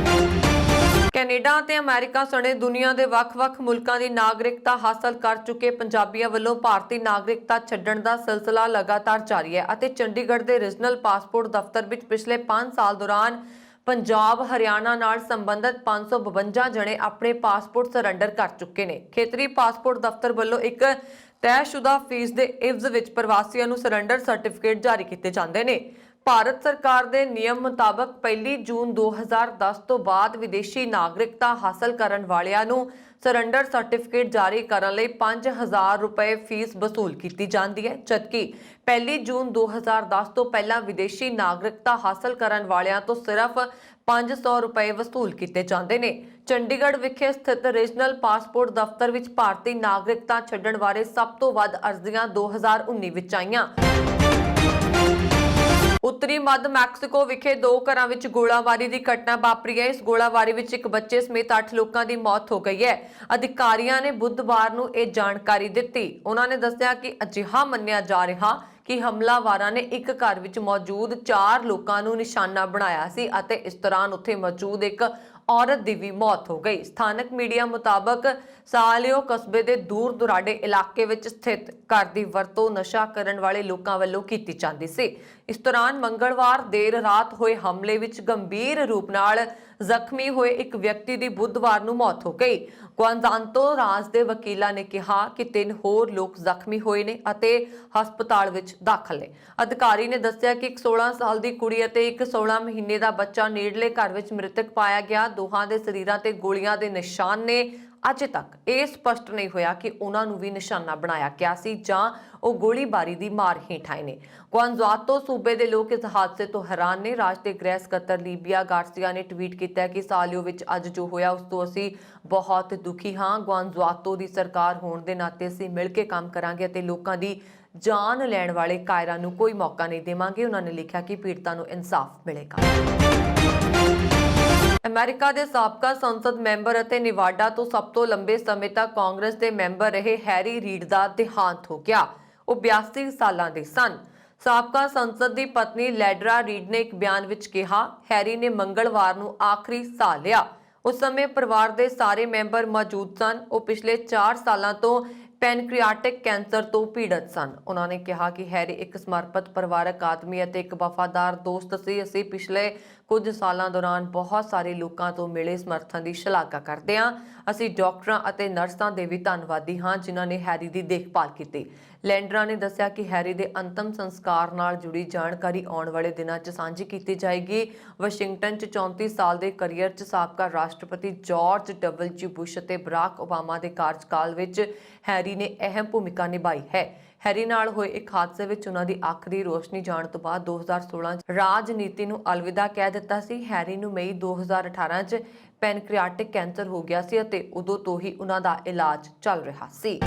ਕੈਨੇਡਾ ਅਤੇ ਅਮਰੀਕਾ ਸਣੇ ਦੁਨੀਆ ਦੇ ਵੱਖ-ਵੱਖ ਮੁਲਕਾਂ ਦੀ ਨਾਗਰਿਕਤਾ ਹਾਸਲ ਕਰ ਚੁੱਕੇ ਪੰਜਾਬੀਆਂ ਵੱਲੋਂ ਭਾਰਤੀ ਨਾਗਰਿਕਤਾ ਛੱਡਣ ਦਾ ਸਿਲਸਿਲਾ ਲਗਾਤਾਰ ਜਾਰੀ ਹੈ ਅਤੇ ਚੰਡੀਗੜ੍ਹ ਦੇ ਰੀਜਨਲ ਪਾਸਪੋਰਟ ਦਫ਼ਤਰ ਵਿੱਚ ਪਿਛਲੇ 5 ਸਾਲ ਦੌਰਾਨ ਪੰਜਾਬ, ਹਰਿਆਣਾ ਨਾਲ ਸੰਬੰਧਿਤ 552 ਜਣੇ ਆਪਣੇ ਪਾਸਪੋਰਟ ਸਰੈਂਡਰ ਕਰ ਚੁੱਕੇ ਨੇ। ਖੇਤਰੀ ਪਾਸਪੋਰਟ ਦਫ਼ਤਰ ਵੱਲੋਂ ਇੱਕ ਤੈਅਸ਼ੁਦਾ ਫੀਸ ਦੇ ਇਵਜ਼ ਵਿੱਚ ਪ੍ਰਵਾਸੀਆਂ ਨੂੰ ਸਰੈਂਡਰ ਸਰਟੀਫਿਕੇਟ ਜਾਰੀ ਕੀਤੇ ਜਾਂਦੇ ਨੇ। ਭਾਰਤ ਸਰਕਾਰ ਦੇ ਨਿਯਮ ਮੁਤਾਬਕ 1 ਜੂਨ 2010 ਤੋਂ ਬਾਅਦ ਵਿਦੇਸ਼ੀ ਨਾਗਰਿਕਤਾ ਹਾਸਲ ਕਰਨ ਵਾਲਿਆਂ ਨੂੰ ਸਰੈਂਡਰ ਸਰਟੀਫਿਕੇਟ ਜਾਰੀ ਕਰਨ ਲਈ 5,000 ਰੁਪਏ ਫੀਸ ਵਸੂਲ ਕੀਤੀ ਜਾਂਦੀ ਹੈ, ਜਦਕਿ 1 ਜੂਨ 2010 ਤੋਂ ਪਹਿਲਾਂ ਵਿਦੇਸ਼ੀ ਨਾਗਰਿਕਤਾ ਹਾਸਲ ਕਰਨ ਵਾਲਿਆਂ ਤੋਂ ਸਿਰਫ 500 ਰੁਪਏ ਵਸੂਲ ਕੀਤੇ ਜਾਂਦੇ ਨੇ। ਚੰਡੀਗੜ੍ਹ ਵਿਖੇ ਸਥਿਤ ਰੀਜਨਲ ਪਾਸਪੋਰਟ ਦਫ਼ਤਰ ਵਿੱਚ ਭਾਰਤੀ ਨਾਗਰਿਕਤਾ ਛੱਡਣ ਬਾਰੇ ਸਭ ਤੋਂ ਵੱਧ ਅਰਜ਼ੀਆਂ 2019 ਵਿੱਚ ਆਈਆਂ। ਉੱਤਰੀ ਮੱਧ ਮੈਕਸੀਕੋ ਵਿਖੇ 2 ਘਰਾਂ ਵਿੱਚ ਗੋਲਾਬਾਰੀ ਦੀ ਘਟਨਾ ਵਾਪਰੀ ਹੈ। ਇਸ ਗੋਲਾਬਾਰੀ ਵਿੱਚ ਇੱਕ ਬੱਚੇ ਸਮੇਤ 8 ਲੋਕਾਂ ਦੀ ਮੌਤ ਹੋ ਗਈ ਹੈ। ਅਧਿਕਾਰੀਆਂ ਨੇ ਬੁੱਧਵਾਰ ਨੂੰ ਇਹ ਜਾਣਕਾਰੀ ਦਿੱਤੀ। ਉਹਨਾਂ ਨੇ ਦੱਸਿਆ ਕਿ ਅਜਿਹਾ ਮੰਨਿਆ ਜਾ ਰਿਹਾ ਕਿ ਹਮਲਾਵਰਾਂ ਨੇ ਇੱਕ ਘਰ ਵਿੱਚ ਮੌਜੂਦ 4 ਲੋਕਾਂ ਨੂੰ ਨਿਸ਼ਾਨਾ ਬਣਾਇਆ ਸੀ ਅਤੇ ਇਸ ਦੌਰਾਨ ਉੱਥੇ ਮੌਜੂਦ ਇੱਕ ਔਰਤ ਦੀ ਵੀ ਮੌਤ ਹੋ ਗਈ। ਸਥਾਨਕ ਮੀਡੀਆ ਮੁਤਾਬਕ ਸਾਲਿਓ ਕਸਬੇ ਦੇ ਦੂਰ ਦੁਰਾਡੇ ਇਲਾਕੇ ਵਿੱਚ ਸਥਿਤ ਘਰ ਦੀ ਵਰਤੋਂ ਨਸ਼ਾ ਕਰਨ ਵਾਲੇ ਲੋਕਾਂ ਵੱਲੋਂ ਕੀਤੀ ਜਾਂਦੀ ਸੀ। ਇਸ ਦੌਰਾਨ ਮੰਗਲਵਾਰ ਦੇਰ ਰਾਤ ਹੋਏ ਹਮਲੇ ਵਿੱਚ ਗੰਭੀਰ ਰੂਪ ਨਾਲ ਜ਼ਖਮੀ ਹੋਏ ਇੱਕ ਵਿਅਕਤੀ ਦੀ ਬੁੱਧਵਾਰ ਨੂੰ ਮੌਤ ਹੋ ਗਈ। ਗੁਆਂਜ਼ਾਂਤੋ ਰਾਜ ਦੇ ਵਕੀਲਾਂ ਨੇ ਕਿਹਾ ਕਿ 3 ਹੋਰ ਲੋਕ ਜ਼ਖਮੀ ਹੋਏ ਨੇ ਅਤੇ ਹਸਪਤਾਲ ਵਿੱਚ ਦਾਖਲ ਨੇ। ਅਧਿਕਾਰੀ ਨੇ ਦੱਸਿਆ ਕਿ ਇੱਕ 16 ਸਾਲ ਦੀ ਕੁੜੀ ਅਤੇ ਇੱਕ 16 ਮਹੀਨੇ ਦਾ ਬੱਚਾ ਨੇੜਲੇ ਘਰ ਵਿੱਚ ਮ੍ਰਿਤਕ ਪਾਇਆ ਗਿਆ। ਦੋਹਾਂ ਦੇ ਸਰੀਰਾਂ ਤੇ ਗੋਲੀਆਂ ਦੇ ਨਿਸ਼ਾਨ ਨੇ। ਅਜੇ ਤੱਕ ਇਹ ਸਪਸ਼ਟ ਨਹੀਂ ਹੋਇਆ ਕਿ ਉਹਨਾਂ ਨੂੰ ਵੀ ਨਿਸ਼ਾਨਾ ਬਣਾਇਆ ਗਿਆ ਸੀ ਜਾਂ ਉਹ ਗੋਲੀਬਾਰੀ ਦੀ ਮਾਰ ਹੇਠ ਆਏ ਨੇ। ਗੁਆਂਜ਼ਾਤੋ ਸੂਬੇ ਦੇ ਲੋਕ ਇਸ ਹਾਦਸੇ ਤੋਂ ਹੈਰਾਨ ਨੇ। ਰਾਜ ਦੇ ਗ੍ਰਹਿ ਸਕੱਤਰ ਲੀਬੀਆ ਗਾਰਸੀਆ ਨੇ ਟਵੀਟ ਕੀਤਾ ਕਿ ਸਾਲਿਓ ਵਿੱਚ ਅੱਜ ਜੋ ਹੋਇਆ ਉਸ ਤੋਂ ਅਸੀਂ ਬਹੁਤ ਦੁਖੀ ਹਾਂ। ਗੁਆਂਜ਼ਾਤੋ ਦੀ ਸਰਕਾਰ ਹੋਣ ਦੇ ਨਾਤੇ ਅਸੀਂ ਮਿਲ ਕੇ ਕੰਮ ਕਰਾਂਗੇ ਅਤੇ ਲੋਕਾਂ ਦੀ ਜਾਨ ਲੈਣ ਵਾਲੇ ਕਾਇਰਾਂ ਨੂੰ ਕੋਈ ਮੌਕਾ ਨਹੀਂ ਦੇਵਾਂਗੇ। ਉਹਨਾਂ ਨੇ ਲਿਖਿਆ ਕਿ ਪੀੜਤਾਂ ਨੂੰ ਇਨਸਾਫ ਮਿਲੇਗਾ। ਅਮਰੀਕਾ ਦੇ ਸਾਬਕਾ ਸੰਸਦ ਮੈਂਬਰ ਅਤੇ ਨਿਵਾਡਾ ਤੋਂ ਸਭ ਤੋਂ ਲੰਬੇ ਸਮੇਂ ਤੱਕ ਕਾਂਗਰਸ ਦੇ ਮੈਂਬਰ ਰਹੇ ਹੈਰੀ ਰੀਡ ਦਾ ਦੇਹਾਂਤ ਹੋ ਗਿਆ। ਉਹ 82 ਸਾਲਾਂ ਦੇ ਸਨ। ਸਾਬਕਾ ਸੰਸਦ ਦੀ ਪਤਨੀ ਲੈਡਰਾ ਰੀਡ ਨੇ ਇੱਕ ਬਿਆਨ ਵਿੱਚ ਕਿਹਾ, ਹੈਰੀ ਨੇ ਮੰਗਲਵਾਰ ਨੂੰ ਆਖਰੀ ਸਾਹ ਲਿਆ। ਉਸ ਸਮੇਂ ਪਰਿਵਾਰ ਦੇ ਸਾਰੇ ਮੈਂਬਰ ਮੌਜੂਦ ਸਨ। ਉਹ ਪਿਛਲੇ 4 ਸਾਲਾਂ ਤੋਂ ਪੈਨਕ੍ਰੀਆਟਿਕ ਕੈਂਸਰ ਤੋਂ ਪੀੜਤ ਸਨ। ਉਹਨਾਂ ਨੇ ਕਿਹਾ ਕਿ ਹੈਰੀ ਇੱਕ ਸਮਰਪਿਤ ਪਰਿਵਾਰਕ ਆਦਮੀ ਅਤੇ ਇੱਕ ਵਫਾਦਾਰ ਦੋਸਤ ਸੀ। ਅਸੀਂ ਪਿਛਲੇ ਕੁਝ ਸਾਲਾਂ ਦੌਰਾਨ ਬਹੁਤ ਸਾਰੇ ਲੋਕਾਂ ਤੋਂ ਮਿਲੇ ਸਮਰਥਨ ਦੀ ਸ਼ਲਾਘਾ ਕਰਦੇ ਹਾਂ। ਅਸੀਂ ਡਾਕਟਰਾਂ ਅਤੇ ਨਰਸਾਂ ਦੇ ਵੀ ਧੰਨਵਾਦੀ ਹਾਂ ਜਿਨ੍ਹਾਂ ਨੇ ਹੈਰੀ ਦੀ ਦੇਖਭਾਲ ਕੀਤੀ। ਲੈਂਡਰਾ ਨੇ ਦੱਸਿਆ ਕਿ ਹੈਰੀ ਦੇ ਅੰਤਮ ਸੰਸਕਾਰ ਨਾਲ ਜੁੜੀ ਜਾਣਕਾਰੀ ਆਉਣ ਵਾਲੇ ਦਿਨਾਂ 'ਚ ਸਾਂਝੀ ਕੀਤੀ ਜਾਏਗੀ। ਵਾਸ਼ਿੰਗਟਨ 'ਚ 34 ਸਾਲ ਦੇ ਕਰੀਅਰ 'ਚ ਸਾਬਕਾ ਰਾਸ਼ਟਰਪਤੀ ਜਾਰਜ ਡਬਲਯੂ ਬੁਸ਼ ਅਤੇ ਬਰਾਕ ਓਬਾਮਾ ਦੇ ਕਾਰਜਕਾਲ ਵਿੱਚ ਹੈਰੀ ਨੇ ਅਹਿਮ ਭੂਮਿਕਾ ਨਿਭਾਈ ਹੈ। ਹੈਰੀ ਨਾਲ ਹੋਏ ਇੱਕ ਹਾਦਸੇ ਵਿੱਚ ਉਹਨਾਂ ਦੀ ਅੱਖ ਦੀ ਰੋਸ਼ਨੀ ਜਾਣ ਤੋਂ ਬਾਅਦ 2016 'ਚ ਰਾਜਨੀਤੀ ਨੂੰ ਅਲਵਿਦਾ ਕਹਿ ਦਿੱਤਾ ਸੀ। ਹੈਰੀ ਨੂੰ ਮਈ 2018 'ਚ ਪੈਨਕ੍ਰੀਆਟਿਕ ਕੈਂਸਰ ਹੋ ਗਿਆ ਸੀ ਅਤੇ ਉਦੋਂ ਤੋਂ ਹੀ ਉਹਨਾਂ ਦਾ ਇਲਾਜ ਚੱਲ ਰਿਹਾ ਸੀ।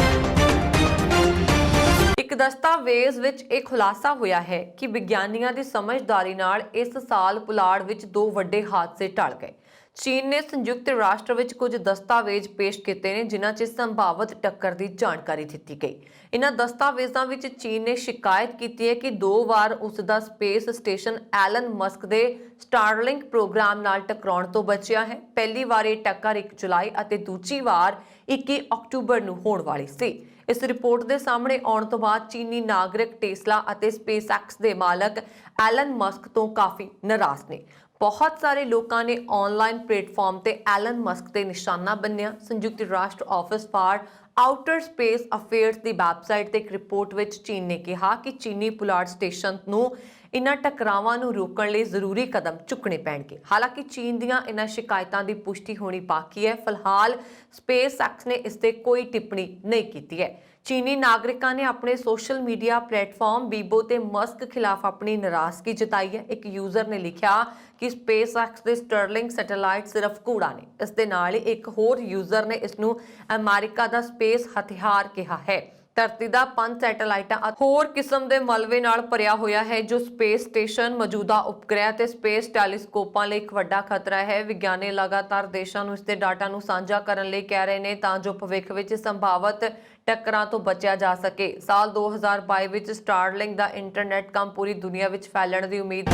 ਇੱਕ ਦਸਤਾਵੇਜ਼ ਵਿੱਚ ਇਹ ਖੁਲਾਸਾ ਹੋਇਆ ਹੈ ਕਿ ਵਿਗਿਆਨੀਆਂ ਦੀ ਸਮਝਦਾਰੀ ਨਾਲ ਇਸ ਸਾਲ ਪੁਲਾੜ ਵਿੱਚ 2 ਵੱਡੇ ਹਾਦਸੇ ਟਲ ਗਏ। ਚੀਨ ਨੇ ਸੰਯੁਕਤ ਰਾਸ਼ਟਰ ਵਿੱਚ ਕੁਝ ਦਸਤਾਵੇਜ਼ ਪੇਸ਼ ਕੀਤੇ ਨੇ ਜਿਨ੍ਹਾਂ 'ਚ ਸੰਭਾਵਿਤ ਟੱਕਰ ਦੀ ਜਾਣਕਾਰੀ ਦਿੱਤੀ ਗਈ। ਇਹਨਾਂ ਦਸਤਾਵੇਜ਼ਾਂ ਵਿੱਚ ਚੀਨ ਨੇ ਸ਼ਿਕਾਇਤ ਕੀਤੀ ਹੈ ਕਿ 2 ਵਾਰ ਉਸ ਦਾ ਸਪੇਸ ਸਟੇਸ਼ਨ ਐਲਨ ਮਸਕ ਦੇ ਸਟਾਰਲਿੰਕ ਪ੍ਰੋਗਰਾਮ ਨਾਲ ਟਕਰਾਉਣ ਤੋਂ ਬਚਿਆ ਹੈ। ਪਹਿਲੀ ਵਾਰ ਇਹ ਟੱਕਰ 1 ਜੁਲਾਈ ਅਤੇ ਦੂਜੀ ਵਾਰ 21 ਅਕਤੂਬਰ ਨੂੰ ਹੋਣ ਵਾਲੀ ਸੀ। ਇਸ ਰਿਪੋਰਟ ਦੇ ਸਾਹਮਣੇ ਆਉਣ ਤੋਂ ਬਾਅਦ ਚੀਨੀ ਨਾਗਰਿਕ ਟੈਸਲਾ ਅਤੇ ਸਪੇਸਐਕਸ ਦੇ ਮਾਲਕ ਐਲਨ ਮਸਕ ਤੋਂ ਕਾਫੀ ਨਾਰਾਜ਼ ਨੇ। ਬਹੁਤ ਸਾਰੇ ਲੋਕਾਂ ਨੇ ਆਨਲਾਈਨ ਪਲੇਟਫਾਰਮ ਤੇ ਐਲਨ ਮਸਕ ਤੇ ਨਿਸ਼ਾਨਾ ਬੰਨਿਆ। ਸੰਯੁਕਤ ਰਾਸ਼ਟਰ office for outer space affairs the website ਤੇ ਇੱਕ ਰਿਪੋਰਟ ਵਿੱਚ ਚੀਨ ਨੇ ਕਿਹਾ ਕਿ ਚੀਨੀ ਪੁਲਾੜ ਸਟੇਸ਼ਨ ਨੂੰ ਇਨ੍ਹਾਂ ਟਕਰਾਵਾਂ ਨੂੰ ਰੋਕਣ ਲਈ ਜ਼ਰੂਰੀ ਕਦਮ ਚੁੱਕਣੇ ਪੈਣਗੇ। ਹਾਲਾਂਕਿ ਚੀਨ ਦੀਆਂ ਇਨ੍ਹਾਂ ਸ਼ਿਕਾਇਤਾਂ ਦੀ ਪੁਸ਼ਟੀ ਹੋਣੀ ਬਾਕੀ ਹੈ। ਫਿਲਹਾਲ ਸਪੇਸਐਕਸ ਨੇ ਇਸ ਤੇ ਕੋਈ ਟਿੱਪਣੀ ਨਹੀਂ ਕੀਤੀ ਹੈ। ਚੀਨੀ ਨਾਗਰਿਕਾਂ ਨੇ ਆਪਣੇ ਸੋਸ਼ਲ ਮੀਡੀਆ ਪਲੇਟਫਾਰਮ ਬੀਬੋ ਤੇ ਮਸਕ ਖਿਲਾਫ ਆਪਣੀ ਨਾਰਾਜ਼ਗੀ ਜਤਾਈ ਹੈ। ਇੱਕ ਯੂਜ਼ਰ ਨੇ ਲਿਖਿਆ ਕਿ ਸਪੇਸਐਕਸ ਦੇ ਸਟਰਲਿੰਗ ਸੈਟੇਲਾਈਟ ਸਿਰਫ ਕੂੜਾ ਨੇ। ਇਸ ਦੇ ਨਾਲ ਹੀ ਇੱਕ ਹੋਰ ਯੂਜ਼ਰ ਨੇ ਇਸ ਨੂੰ ਅਮਰੀਕਾ ਦਾ ਸਪੇਸ ਹਥਿਆਰ ਕਿਹਾ ਹੈ। ਧਰਤੀ ਦਾ 5 ਸੈਟੇਲਾਈਟਾਂ ਅਤੇ ਹੋਰ ਕਿਸਮ ਦੇ ਮਲਬੇ ਨਾਲ ਭਰਿਆ ਹੋਇਆ ਹੈ ਜੋ ਸਪੇਸ ਸਟੇਸ਼ਨ, ਮੌਜੂਦਾ ਉਪਗ੍ਰਹਿ ਤੇ ਸਪੇਸ ਟੈਲੀਸਕੋਪਾਂ ਲਈ ਇੱਕ ਵੱਡਾ ਖਤਰਾ ਹੈ। ਵਿਗਿਆਨੀ ਲਗਾਤਾਰ ਦੇਸ਼ਾਂ ਨੂੰ ਇਸ ਦੇ ਡਾਟਾ ਨੂੰ ਸਾਂਝਾ ਕਰਨ ਲਈ ਕਹਿ ਰਹੇ ਨੇ ਤਾਂ ਜੋ ਭਵਿੱਖ ਵਿੱਚ ਸੰਭਾਵਿਤ ਟੱਕਰਾਂ ਤੋਂ ਬਚਿਆ ਜਾ ਸਕੇ। ਸਾਲ 2022 ਵਿੱਚ ਸਟਾਰਲਿੰਕ ਦਾ ਇੰਟਰਨੈਟ ਕੰਮ ਪੂਰੀ ਦੁਨੀਆ ਵਿੱਚ ਫੈਲਣ ਦੀ ਉਮੀਦ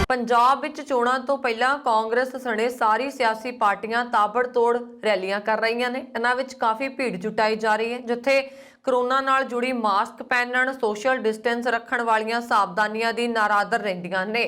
ਪੰਜਾਬ ਵਿੱਚ ਚੋਣਾਂ ਤੋਂ ਪਹਿਲਾਂ ਕਾਂਗਰਸ ਸਣੇ ਸਾਰੀ ਸਿਆਸੀ ਪਾਰਟੀਆਂ ਤਾਬੜਤੋੜ ਰੈਲੀਆਂ ਕਰ ਰਹੀਆਂ ਨੇ। ਇਹਨਾਂ ਵਿੱਚ ਕਾਫੀ ਭੀੜ ਜੁਟਾਈ ਜਾ ਰਹੀ ਹੈ ਜਿੱਥੇ ਕਰੋਨਾ ਨਾਲ ਜੁੜੀ ਮਾਸਕ ਪਹਿਨਣ, ਸੋਸ਼ਲ ਡਿਸਟੈਂਸ ਰੱਖਣ ਵਾਲੀਆਂ ਸਾਵਧਾਨੀਆਂ ਦੀ ਨਾਰਾਦਰ ਰਹਿੰਦੀਆਂ ਨੇ।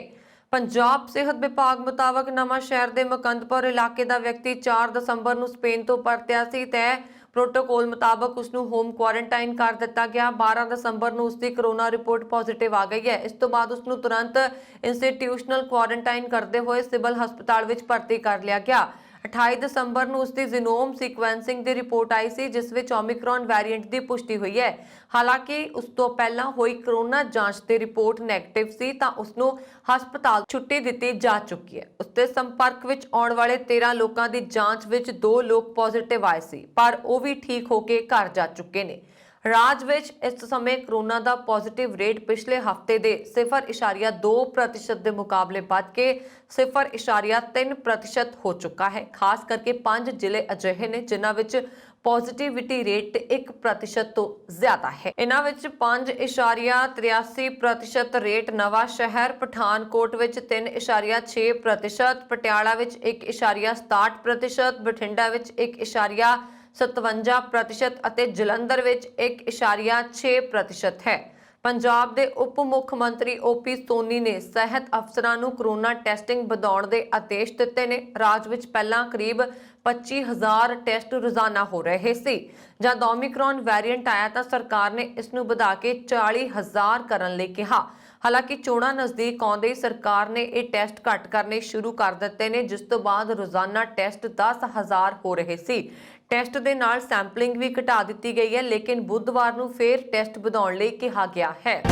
ਪੰਜਾਬ ਸਿਹਤ ਵਿਭਾਗ ਮੁਤਾਬਕ ਨਵਾਂ ਸ਼ਹਿਰ ਦੇ ਮੁਕੰਦਪੁਰ ਇਲਾਕੇ ਦਾ ਵਿਅਕਤੀ 4 ਦਸੰਬਰ ਨੂੰ ਸਪੇਨ ਤੋਂ ਪਰਤਿਆ ਸੀ ਤੇ ਪ੍ਰੋਟੋਕੋਲ ਮੁਤਾਬਕ ਉਸ ਨੂੰ ਹੋਮ ਕੁਆਰੰਟਾਈਨ ਕਰ ਦਿੱਤਾ ਗਿਆ। 12 ਦਸੰਬਰ ਨੂੰ ਉਸ ਦੀ ਕੋਰੋਨਾ ਰਿਪੋਰਟ ਪੋਜ਼ਿਟਿਵ ਆ ਗਈ ਹੈ। ਇਸ ਤੋਂ ਬਾਅਦ ਉਸ ਨੂੰ ਤੁਰੰਤ ਇੰਸਟੀਟਿਊਸ਼ਨਲ ਕੁਆਰੰਟਾਈਨ ਕਰਦੇ ਹੋਏ ਸਿਵਲ ਹਸਪਤਾਲ ਵਿੱਚ ਭਰਤੀ ਕਰ ਲਿਆ ਗਿਆ। 28 ਦਸੰਬਰ ਨੂੰ ਉਸ ਦੀ ਜੀਨੋਮ ਸੀਕੁਐਂਸਿੰਗ ਦੀ ਰਿਪੋਰਟ ਆਈ ਸੀ ਜਿਸ ਵਿੱਚ ਓਮਿਕਰੋਨ ਵੈਰੀਐਂਟ ਦੀ ਪੁਸ਼ਟੀ ਹੋਈ ਹੈ। ਹਾਲਾਂਕਿ ਉਸ ਤੋਂ ਪਹਿਲਾਂ ਹੋਈ ਕਰੋਨਾ ਜਾਂਚ ਦੀ ਰਿਪੋਰਟ ਨੈਗੇਟਿਵ ਸੀ ਤਾਂ ਉਸ ਨੂੰ ਹਸਪਤਾਲ ਛੁੱਟੀ ਦਿੱਤੀ ਜਾ ਚੁੱਕੀ ਹੈ। ਉਸ ਦੇ ਸੰਪਰਕ ਵਿੱਚ ਆਉਣ ਵਾਲੇ 13 ਲੋਕਾਂ ਦੀ ਜਾਂਚ ਵਿੱਚ 2 ਲੋਕ ਪੋਜ਼ਿਟਿਵ ਆਏ ਸੀ ਪਰ ਉਹ ਵੀ ਠੀਕ ਹੋ ਕੇ ਘਰ ਜਾ ਚੁੱਕੇ ਨੇ। ਰਾਜ ਵਿੱਚ ਇਸ ਸਮੇਂ ਕਰੋਨਾ ਦਾ ਪੋਜ਼ਿਟਿਵ ਰੇਟ ਪਿਛਲੇ ਹਫ਼ਤੇ ਦੇ 0.2% ਦੇ ਮੁਕਾਬਲੇ ਵੱਧ ਕੇ 0.3% ਹੋ ਚੁੱਕਾ ਹੈ। ਖਾਸ ਕਰਕੇ 5 ਜ਼ਿਲ੍ਹੇ ਅਜਿਹੇ ਨੇ ਜਿਨ੍ਹਾਂ ਵਿੱਚ ਪੋਜ਼ਿਟਿਵਿਟੀ ਰੇਟ 1% ਤੋਂ ਜ਼ਿਆਦਾ ਹੈ। ਇਹਨਾਂ ਵਿੱਚ 5.83% ਰੇਟ ਨਵਾਂ ਸ਼ਹਿਰ, ਪਠਾਨਕੋਟ ਵਿੱਚ 3.6%, ਪਟਿਆਲਾ ਵਿੱਚ 1.67%, ਬਠਿੰਡਾ ਵਿੱਚ 1.57% ਅਤੇ ਜਲੰਧਰ ਵਿੱਚ 1.6% ਹੈ। ਪੰਜਾਬ ਦੇ ਉਪ ਮੁੱਖ ਮੰਤਰੀ ਓਪੀ ਸੋਨੀ ਨੇ ਸਿਹਤ ਅਫਸਰਾਂ ਨੂੰ ਕਰੋਨਾ ਟੈਸਟਿੰਗ ਵਧਾਉਣ ਦੇ ਆਦੇਸ਼ ਦਿੱਤੇ ਨੇ। ਰਾਜ ਵਿੱਚ ਪਹਿਲਾਂ ਕਰੀਬ 25,000 ਟੈਸਟ ਰੋਜ਼ਾਨਾ ਹੋ ਰਹੇ ਸੀ। ਜਦ ਓਮਿਕਰੌਨ ਵੈਰੀਐਂਟ ਆਇਆ ਤਾਂ ਸਰਕਾਰ ਨੇ ਇਸ ਨੂੰ ਵਧਾ ਕੇ 40,000 ਕਰਨ ਲਈ ਕਿਹਾ। ਹਾਲਾਂਕਿ ਚੋਣਾਂ ਨਜ਼ਦੀਕ ਆਉਂਦੇ ਹੀ ਸਰਕਾਰ ਨੇ ਇਹ ਟੈਸਟ ਘੱਟ ਕਰਨੇ ਸ਼ੁਰੂ ਕਰ ਦਿੱਤੇ ਨੇ, ਜਿਸ ਤੋਂ ਬਾਅਦ ਰੋਜ਼ਾਨਾ ਟੈਸਟ 10,000 ਹੋ ਰਹੇ ਸੀ। ਟੈਸਟ ਦੇ ਨਾਲ ਸੈਂਪਲਿੰਗ ਵੀ ਘਟਾ ਦਿੱਤੀ ਗਈ ਹੈ, ਲੇਕਿਨ ਬੁੱਧਵਾਰ ਨੂੰ ਫੇਰ ਟੈਸਟ ਵਧਾਉਣ ਲਈ ਕਿਹਾ ਗਿਆ ਹੈ।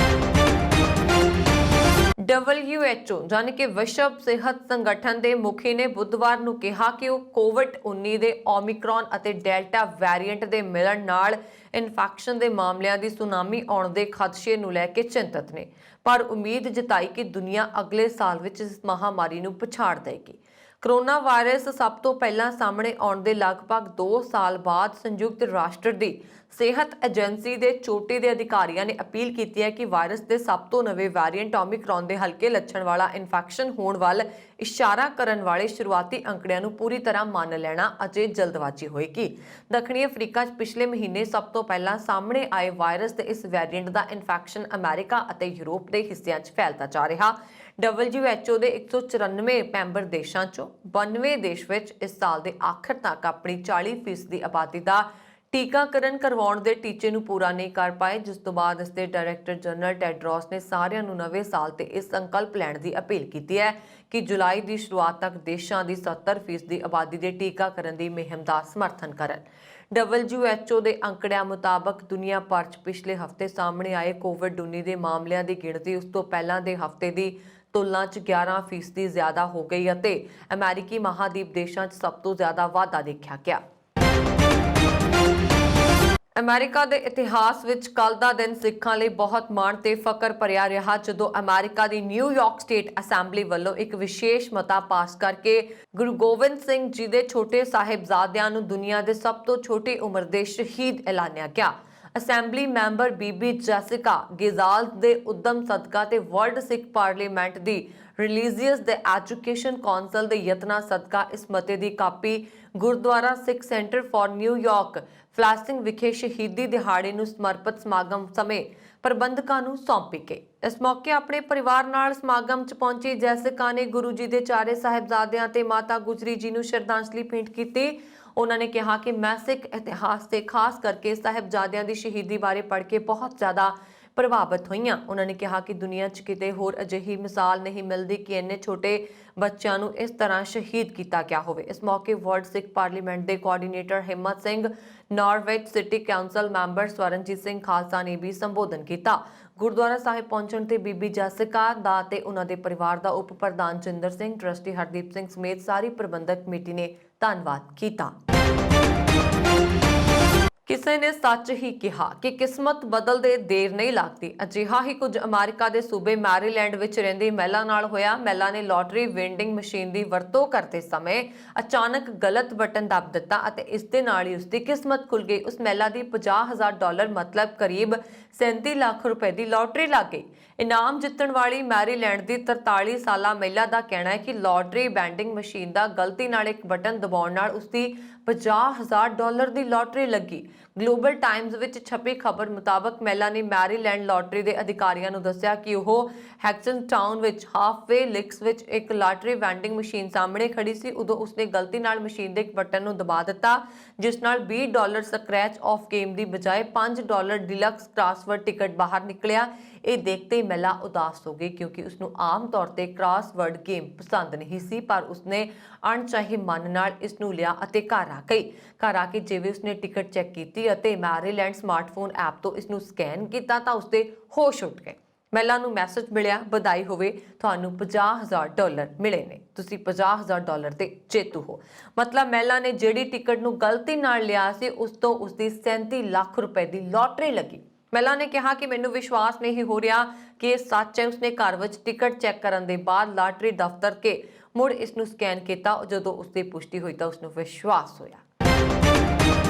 WHO ਯਾਨੀ ਕਿ ਵਿਸ਼ਵ ਸਿਹਤ ਸੰਗਠਨ ਦੇ ਮੁਖੀ ਨੇ ਬੁੱਧਵਾਰ ਨੂੰ ਕਿਹਾ ਕਿ ਉਹ ਕੋਵਿਡ-19 ਦੇ ਓਮਿਕਰੌਨ ਅਤੇ ਡੈਲਟਾ ਵੈਰੀਐਂਟ ਦੇ ਮਿਲਣ ਨਾਲ ਇਨਫੈਕਸ਼ਨ ਦੇ ਮਾਮਲਿਆਂ ਦੀ ਸੁਨਾਮੀ ਆਉਣ ਦੇ ਖਦਸ਼ੇ ਨੂੰ ਲੈ ਕੇ ਚਿੰਤਤ ਨੇ, ਪਰ ਉਮੀਦ ਜਤਾਈ ਕਿ ਦੁਨੀਆ ਅਗਲੇ ਸਾਲ ਵਿੱਚ ਇਸ ਮਹਾਮਾਰੀ ਨੂੰ ਪਛਾੜ ਦੇਵੇਗੀ। ਕੋਰੋਨਾ ਵਾਇਰਸ ਸਭ ਤੋਂ ਪਹਿਲਾਂ ਸਾਹਮਣੇ ਆਉਣ ਦੇ ਲਗਭਗ 2 ਸਾਲ ਬਾਅਦ ਸੰਯੁਕਤ ਰਾਸ਼ਟਰ ਦੀ ਸਿਹਤ ਏਜੰਸੀ ਦੇ ਚੋਟੀ ਦੇ ਅਧਿਕਾਰੀਆਂ ਨੇ ਅਪੀਲ ਕੀਤੀ ਹੈ ਕਿ ਵਾਇਰਸ ਦੇ ਸਭ ਤੋਂ ਨਵੇਂ ਵੈਰੀਐਂਟ ਓਮਿਕਰੌਨ ਦੇ ਹਲਕੇ ਲੱਛਣ ਵਾਲਾ ਇਨਫੈਕਸ਼ਨ ਹੋਣ ਵੱਲ ਇਸ਼ਾਰਾ ਕਰਨ ਵਾਲੇ ਸ਼ੁਰੂਆਤੀ ਅੰਕੜਿਆਂ ਨੂੰ ਪੂਰੀ ਤਰ੍ਹਾਂ ਮੰਨ ਲੈਣਾ ਅਜੇ ਜਲਦਬਾਜ਼ੀ ਹੋਏਗੀ। ਦੱਖਣੀ ਅਫਰੀਕਾ 'ਚ ਪਿਛਲੇ ਮਹੀਨੇ ਸਭ ਤੋਂ ਪਹਿਲਾਂ ਸਾਹਮਣੇ ਆਏ ਵਾਇਰਸ ਦੇ ਇਸ ਵੈਰੀਐਂਟ ਦਾ ਇਨਫੈਕਸ਼ਨ ਅਮਰੀਕਾ ਅਤੇ ਯੂਰਪ ਦੇ ਹਿੱਸਿਆਂ 'ਚ ਫੈਲਦਾ ਜਾ ਰਿਹਾ। WHO ਦੇ 194 ਮੈਂਬਰ ਦੇਸ਼ਾਂ 'ਚੋਂ 92 ਦੇਸ਼ ਵਿੱਚ ਇਸ ਸਾਲ ਦੇ ਆਖਰ ਤੱਕ ਆਪਣੀ 40% ਦੀ ਆਬਾਦੀ ਦਾ ਟੀਕਾਕਰਨ ਕਰਵਾਉਣ ਦੇ ਟੀਚੇ ਨੂੰ ਪੂਰਾ ਨਹੀਂ ਕਰ ਪਾਏ, ਜਿਸ ਤੋਂ ਬਾਅਦ ਇਸ ਦੇ ਡਾਇਰੈਕਟਰ ਜਨਰਲ ਟੈਡਰੋਸ ਨੇ ਸਾਰਿਆਂ ਨੂੰ ਨਵੇਂ ਸਾਲ ਤੇ ਇਸ ਸੰਕਲਪ ਲੈਣ ਦੀ ਅਪੀਲ ਕੀਤੀ ਹੈ ਕਿ ਜੁਲਾਈ ਦੀ ਸ਼ੁਰੂਆਤ ਤੱਕ ਦੇਸ਼ਾਂ ਦੀ 70% ਦੀ ਆਬਾਦੀ ਦੇ ਟੀਕਾਕਰਨ ਦੀ ਮੁਹਿੰਮ ਦਾ ਸਮਰਥਨ ਕਰਨ। WHO ਦੇ ਅੰਕੜਿਆਂ ਮੁਤਾਬਕ ਦੁਨੀਆ ਭਰ 'ਚ ਪਿਛਲੇ ਹਫ਼ਤੇ ਸਾਹਮਣੇ ਆਏ ਕੋਵਿਡ-19 ਦੇ ਮਾਮਲਿਆਂ ਦੀ ਗਿਣਤੀ ਉਸ ਤੋਂ ਪਹਿਲਾਂ ਦੇ ਹਫ਼ਤੇ ਦੀ ਤੁਲਨਾ 'ਚ 11% ਜ਼ਿਆਦਾ ਹੋ ਗਈ ਅਤੇ ਅਮਰੀਕੀ ਮਹਾਦੀਪ ਦੇਸ਼ਾਂ 'ਚ ਸਭ ਤੋਂ ਜ਼ਿਆਦਾ ਵਾਧਾ ਦੇਖਿਆ ਗਿਆ। ਅਮਰੀਕਾ ਦੇ ਇਤਿਹਾਸ ਵਿੱਚ ਕੱਲ੍ਹ ਦਾ ਦਿਨ ਸਿੱਖਾਂ ਲਈ ਬਹੁਤ ਮਾਣ ਤੇ ਫਖਰ ਭਰਿਆ ਰਿਹਾ, ਜਦੋਂ ਅਮਰੀਕਾ ਦੀ ਨਿਊਯਾਰਕ ਸਟੇਟ ਅਸੈਂਬਲੀ ਵੱਲੋਂ ਇੱਕ ਵਿਸ਼ੇਸ਼ ਮਤਾ ਪਾਸ ਕਰਕੇ ਗੁਰੂ ਗੋਬਿੰਦ ਸਿੰਘ ਜੀ ਦੇ ਛੋਟੇ ਸਾਹਿਬਜ਼ਾਦਿਆਂ ਨੂੰ ਦੁਨੀਆ ਦੇ ਸਭ ਤੋਂ ਛੋਟੀ ਉਮਰ ਦੇ ਸ਼ਹੀਦ ਐਲਾਨਿਆ ਗਿਆ। ਅਸੈਂਬਲੀ ਮੈਂਬਰ ਬੀਬੀ ਜੈਸਿਕਾ ਗਿਜ਼ਾਲ ਦੇ ਉਦਮ ਸਦਕਾ ਤੇ ਵਰਲਡ ਸਿੱਖ ਪਾਰਲੀਮੈਂਟ ਦੀ ਰਿਲੀਜੀਅਸ ਦੇ ਐਜੂਕੇਸ਼ਨ ਕੌਂਸਲ ਦੇ ਯਤਨਾਂ ਸਦਕਾ ਇਸ ਮਤੇ ਦੀ copy Gurdwara Sikh centre for New York Flushing ਵਿਖੇ ਸ਼ਹੀਦੀ ਦਿਹਾੜੇ ਨੂੰ ਸਮਰਪਿਤ ਸਮਾਗਮ ਸਮੇਂ ਪ੍ਰਬੰਧਕਾਂ ਨੂੰ ਸੌਂਪੀ ਗਈ। ਇਸ ਮੌਕੇ ਆਪਣੇ ਪਰਿਵਾਰ ਨਾਲ ਸਮਾਗਮ 'ਚ ਪਹੁੰਚੀ ਜੈਸਿਕਾ ਨੇ ਗੁਰੂ ਜੀ ਦੇ ਚਾਰੇ ਸਾਹਿਬਜ਼ਾਦਿਆਂ ਤੇ ਮਾਤਾ ਗੁਜਰੀ ਜੀ ਨੂੰ ਸ਼ਰਧਾਂਜਲੀ ਭੇਂਟ ਕੀਤੀ। ਉਹਨਾਂ ਨੇ ਕਿਹਾ ਕਿ ਮੈਂ ਸਿੱਖ ਇਤਿਹਾਸ ਤੇ ਖਾਸ ਕਰਕੇ ਸਾਹਿਬਜ਼ਾਦਿਆਂ ਦੀ ਸ਼ਹੀਦੀ ਬਾਰੇ ਪੜ੍ਹ ਕੇ ਬਹੁਤ ਜ਼ਿਆਦਾ ਪ੍ਰਭਾਵਿਤ ਹੋਈਆਂ। ਉਹਨਾਂ ਨੇ ਕਿਹਾ ਕਿ ਦੁਨੀਆ 'ਚ ਕਿਤੇ ਹੋਰ ਅਜਿਹੀ ਮਿਸਾਲ ਨਹੀਂ ਮਿਲਦੀ ਕਿ ਇੰਨੇ ਛੋਟੇ ਬੱਚਿਆਂ ਨੂੰ ਇਸ ਤਰ੍ਹਾਂ ਸ਼ਹੀਦ ਕੀਤਾ ਗਿਆ ਹੋਵੇ। ਇਸ ਮੌਕੇ ਵਰਲਡ ਸਿੱਖ ਪਾਰਲੀਮੈਂਟ ਦੇ coordinator Himmat Singh, Norwich city council member Swaranjit Singh Khalsa ਨੇ ਵੀ ਸੰਬੋਧਨ ਕੀਤਾ। ਗੁਰਦੁਆਰਾ ਸਾਹਿਬ ਪਹੁੰਚਣ ਤੇ ਬੀਬੀ ਜੈਸਿਕਾ ਦਾ ਤੇ ਉਹਨਾਂ ਦੇ ਪਰਿਵਾਰ ਦਾ ਉਪ ਪ੍ਰਧਾਨ ਜਿੰਦਰ ਸਿੰਘ, ਟਰਸਟੀ ਹਰਦੀਪ ਸਿੰਘ ਸਮੇਤ ਸਾਰੀ ਪ੍ਰਬੰਧਕ ਕਮੇਟੀ ਨੇ ਧੰਨਵਾਦ ਕੀਤਾ। ਕਿਸੇ ਨੇ ਸੱਚ ਹੀ ਕਿਹਾ ਕਿ ਕਿਸਮਤ ਬਦਲਦੇ ਦੇਰ ਨਹੀਂ ਲੱਗਦੀ। ਅਜਿਹਾ ਹੀ ਕੁਝ ਅਮਰੀਕਾ ਦੇ ਸੂਬੇ ਮੈਰੀਲੈਂਡ ਵਿੱਚ ਰਹਿੰਦੀ ਮਹਿਲਾ ਨਾਲ ਹੋਇਆ। ਮਹਿਲਾ ਨੇ ਲੋਟਰੀ ਵੈਂਡਿੰਗ ਮਸ਼ੀਨ ਦੀ ਵਰਤੋਂ ਕਰਦੇ ਸਮੇਂ ਅਚਾਨਕ ਗਲਤ ਬਟਨ ਦੱਬ ਦਿੱਤਾ ਅਤੇ ਇਸ ਦੇ ਨਾਲ ਹੀ ਉਸਦੀ ਕਿਸਮਤ ਖੁੱਲ ਗਈ। ਉਸ ਮਹਿਲਾ ਦੀ $50,000 ਮਤਲਬ ਕਰੀਬ 37 ਲੱਖ ਰੁਪਏ ਦੀ ਲੋਟਰੀ ਲੱਗ ਗਈ। ਇਨਾਮ ਜਿੱਤਣ ਵਾਲੀ ਮੈਰੀਲੈਂਡ ਦੀ 43 ਸਾਲਾ ਮਹਿਲਾ ਦਾ ਕਹਿਣਾ ਹੈ ਕਿ ਲੋਟਰੀ ਵੈਂਡਿੰਗ ਮਸ਼ੀਨ ਦਾ ਗਲਤੀ ਨਾਲ ਇੱਕ ਬਟਨ ਦਬਾਉਣ ਨਾਲ ਉਸਦੀ $50,000 ਦੀ ਲੋਟਰੀ ਲੱਗੀ। ਗਲੋਬਲ ਟਾਈਮਜ਼ ਵਿੱਚ ਛਪੀ ਖਬਰ ਮੁਤਾਬਕ ਮਹਿਲਾ ਨੇ ਮੈਰੀਲੈਂਡ ਲੋਟਰੀ ਦੇ ਅਧਿਕਾਰੀਆਂ ਨੂੰ ਦੱਸਿਆ ਕਿ ਉਹ ਹੈਕਸਨ ਟਾਊਨ ਵਿੱਚ ਹਾਫਵੇ ਲਿਕਸ ਵਿੱਚ ਇੱਕ ਲਾਟਰੀ ਵੈਂਡਿੰਗ ਮਸ਼ੀਨ ਸਾਹਮਣੇ ਖੜੀ ਸੀ। ਉਦੋਂ ਉਸਨੇ ਗਲਤੀ ਨਾਲ ਮਸ਼ੀਨ ਦੇ ਇੱਕ ਬਟਨ ਨੂੰ ਦਬਾ ਦਿੱਤਾ, ਜਿਸ ਨਾਲ $20 ਸਕ੍ਰੈਚ ਆਫ ਗੇਮ ਦੀ ਬਜਾਏ $5 ਡਿਲਕਸ ਕ੍ਰਾਸਵਰਡ ਟਿਕਟ ਬਾਹਰ ਨਿਕਲਿਆ। ਇਹ ਦੇਖਦੇ ਹੀ ਮਹਿਲਾ ਉਦਾਸ ਹੋ ਗਈ ਕਿਉਂਕਿ ਉਸਨੂੰ ਆਮ ਤੌਰ ਤੇ ਕ੍ਰਾਸਵਰਡ ਗੇਮ ਪਸੰਦ ਨਹੀਂ ਸੀ, ਪਰ ਉਸਨੇ ਅਣਚਾਹੇ ਮਨ ਨਾਲ ਇਸ ਨੂੰ ਲਿਆ ਅਤੇ ਘਰ ਆ ਗਈ। ਘਰ ਆ ਕੇ ਜਿਵੇਂ ਉਸਨੇ ਟਿਕਟ ਚੈੱਕ ਕੀਤੀ ਅਤੇ ਮੈਰੀਲੈਂਡ ਸਮਾਰਟਫੋਨ ਐਪ ਤੋਂ ਇਸ ਨੂੰ ਸਕੈਨ ਕੀਤਾ ਤਾਂ ਉਸਦੇ ਹੋਸ਼ ਉੱਡ ਗਏ। ਮਹਿਲਾ ਨੂੰ ਮੈਸੇਜ ਮਿਲਿਆ, ਵਧਾਈ ਹੋਵੇ, ਤੁਹਾਨੂੰ $50,000 ਮਿਲੇ ਨੇ, ਤੁਸੀਂ $50,000 ਦੇ ਜੇਤੂ ਹੋ। ਮਤਲਬ ਮਹਿਲਾ ਨੇ ਜਿਹੜੀ ਟਿਕਟ ਨੂੰ ਗਲਤੀ ਨਾਲ ਲਿਆ ਸੀ ਉਸ ਤੋਂ ਉਸਦੀ 37 ਲੱਖ ਰੁਪਏ ਦੀ ਲੋਟਰੀ ਲੱਗੀ। ਮਹਿਲਾ ਨੇ ਕਿਹਾ ਕਿ ਮੈਨੂੰ ਵਿਸ਼ਵਾਸ ਨਹੀਂ ਹੋ ਰਿਹਾ ਕਿ ਇਹ ਸੱਚ ਹੈ। ਉਸਨੇ ਘਰ ਵਿੱਚ ਟਿਕਟ ਚੈੱਕ ਕਰਨ ਦੇ ਬਾਅਦ ਲਾਟਰੀ ਦਫ਼ਤਰ ਕੇ ਮੁੜ ਇਸ ਨੂੰ ਸਕੈਨ ਕੀਤਾ। ਜਦੋਂ ਉਸਦੀ ਪੁਸ਼ਟੀ ਹੋਈ ਤਾਂ ਉਸਨੂੰ ਵਿਸ਼ਵਾਸ ਹੋਇਆ।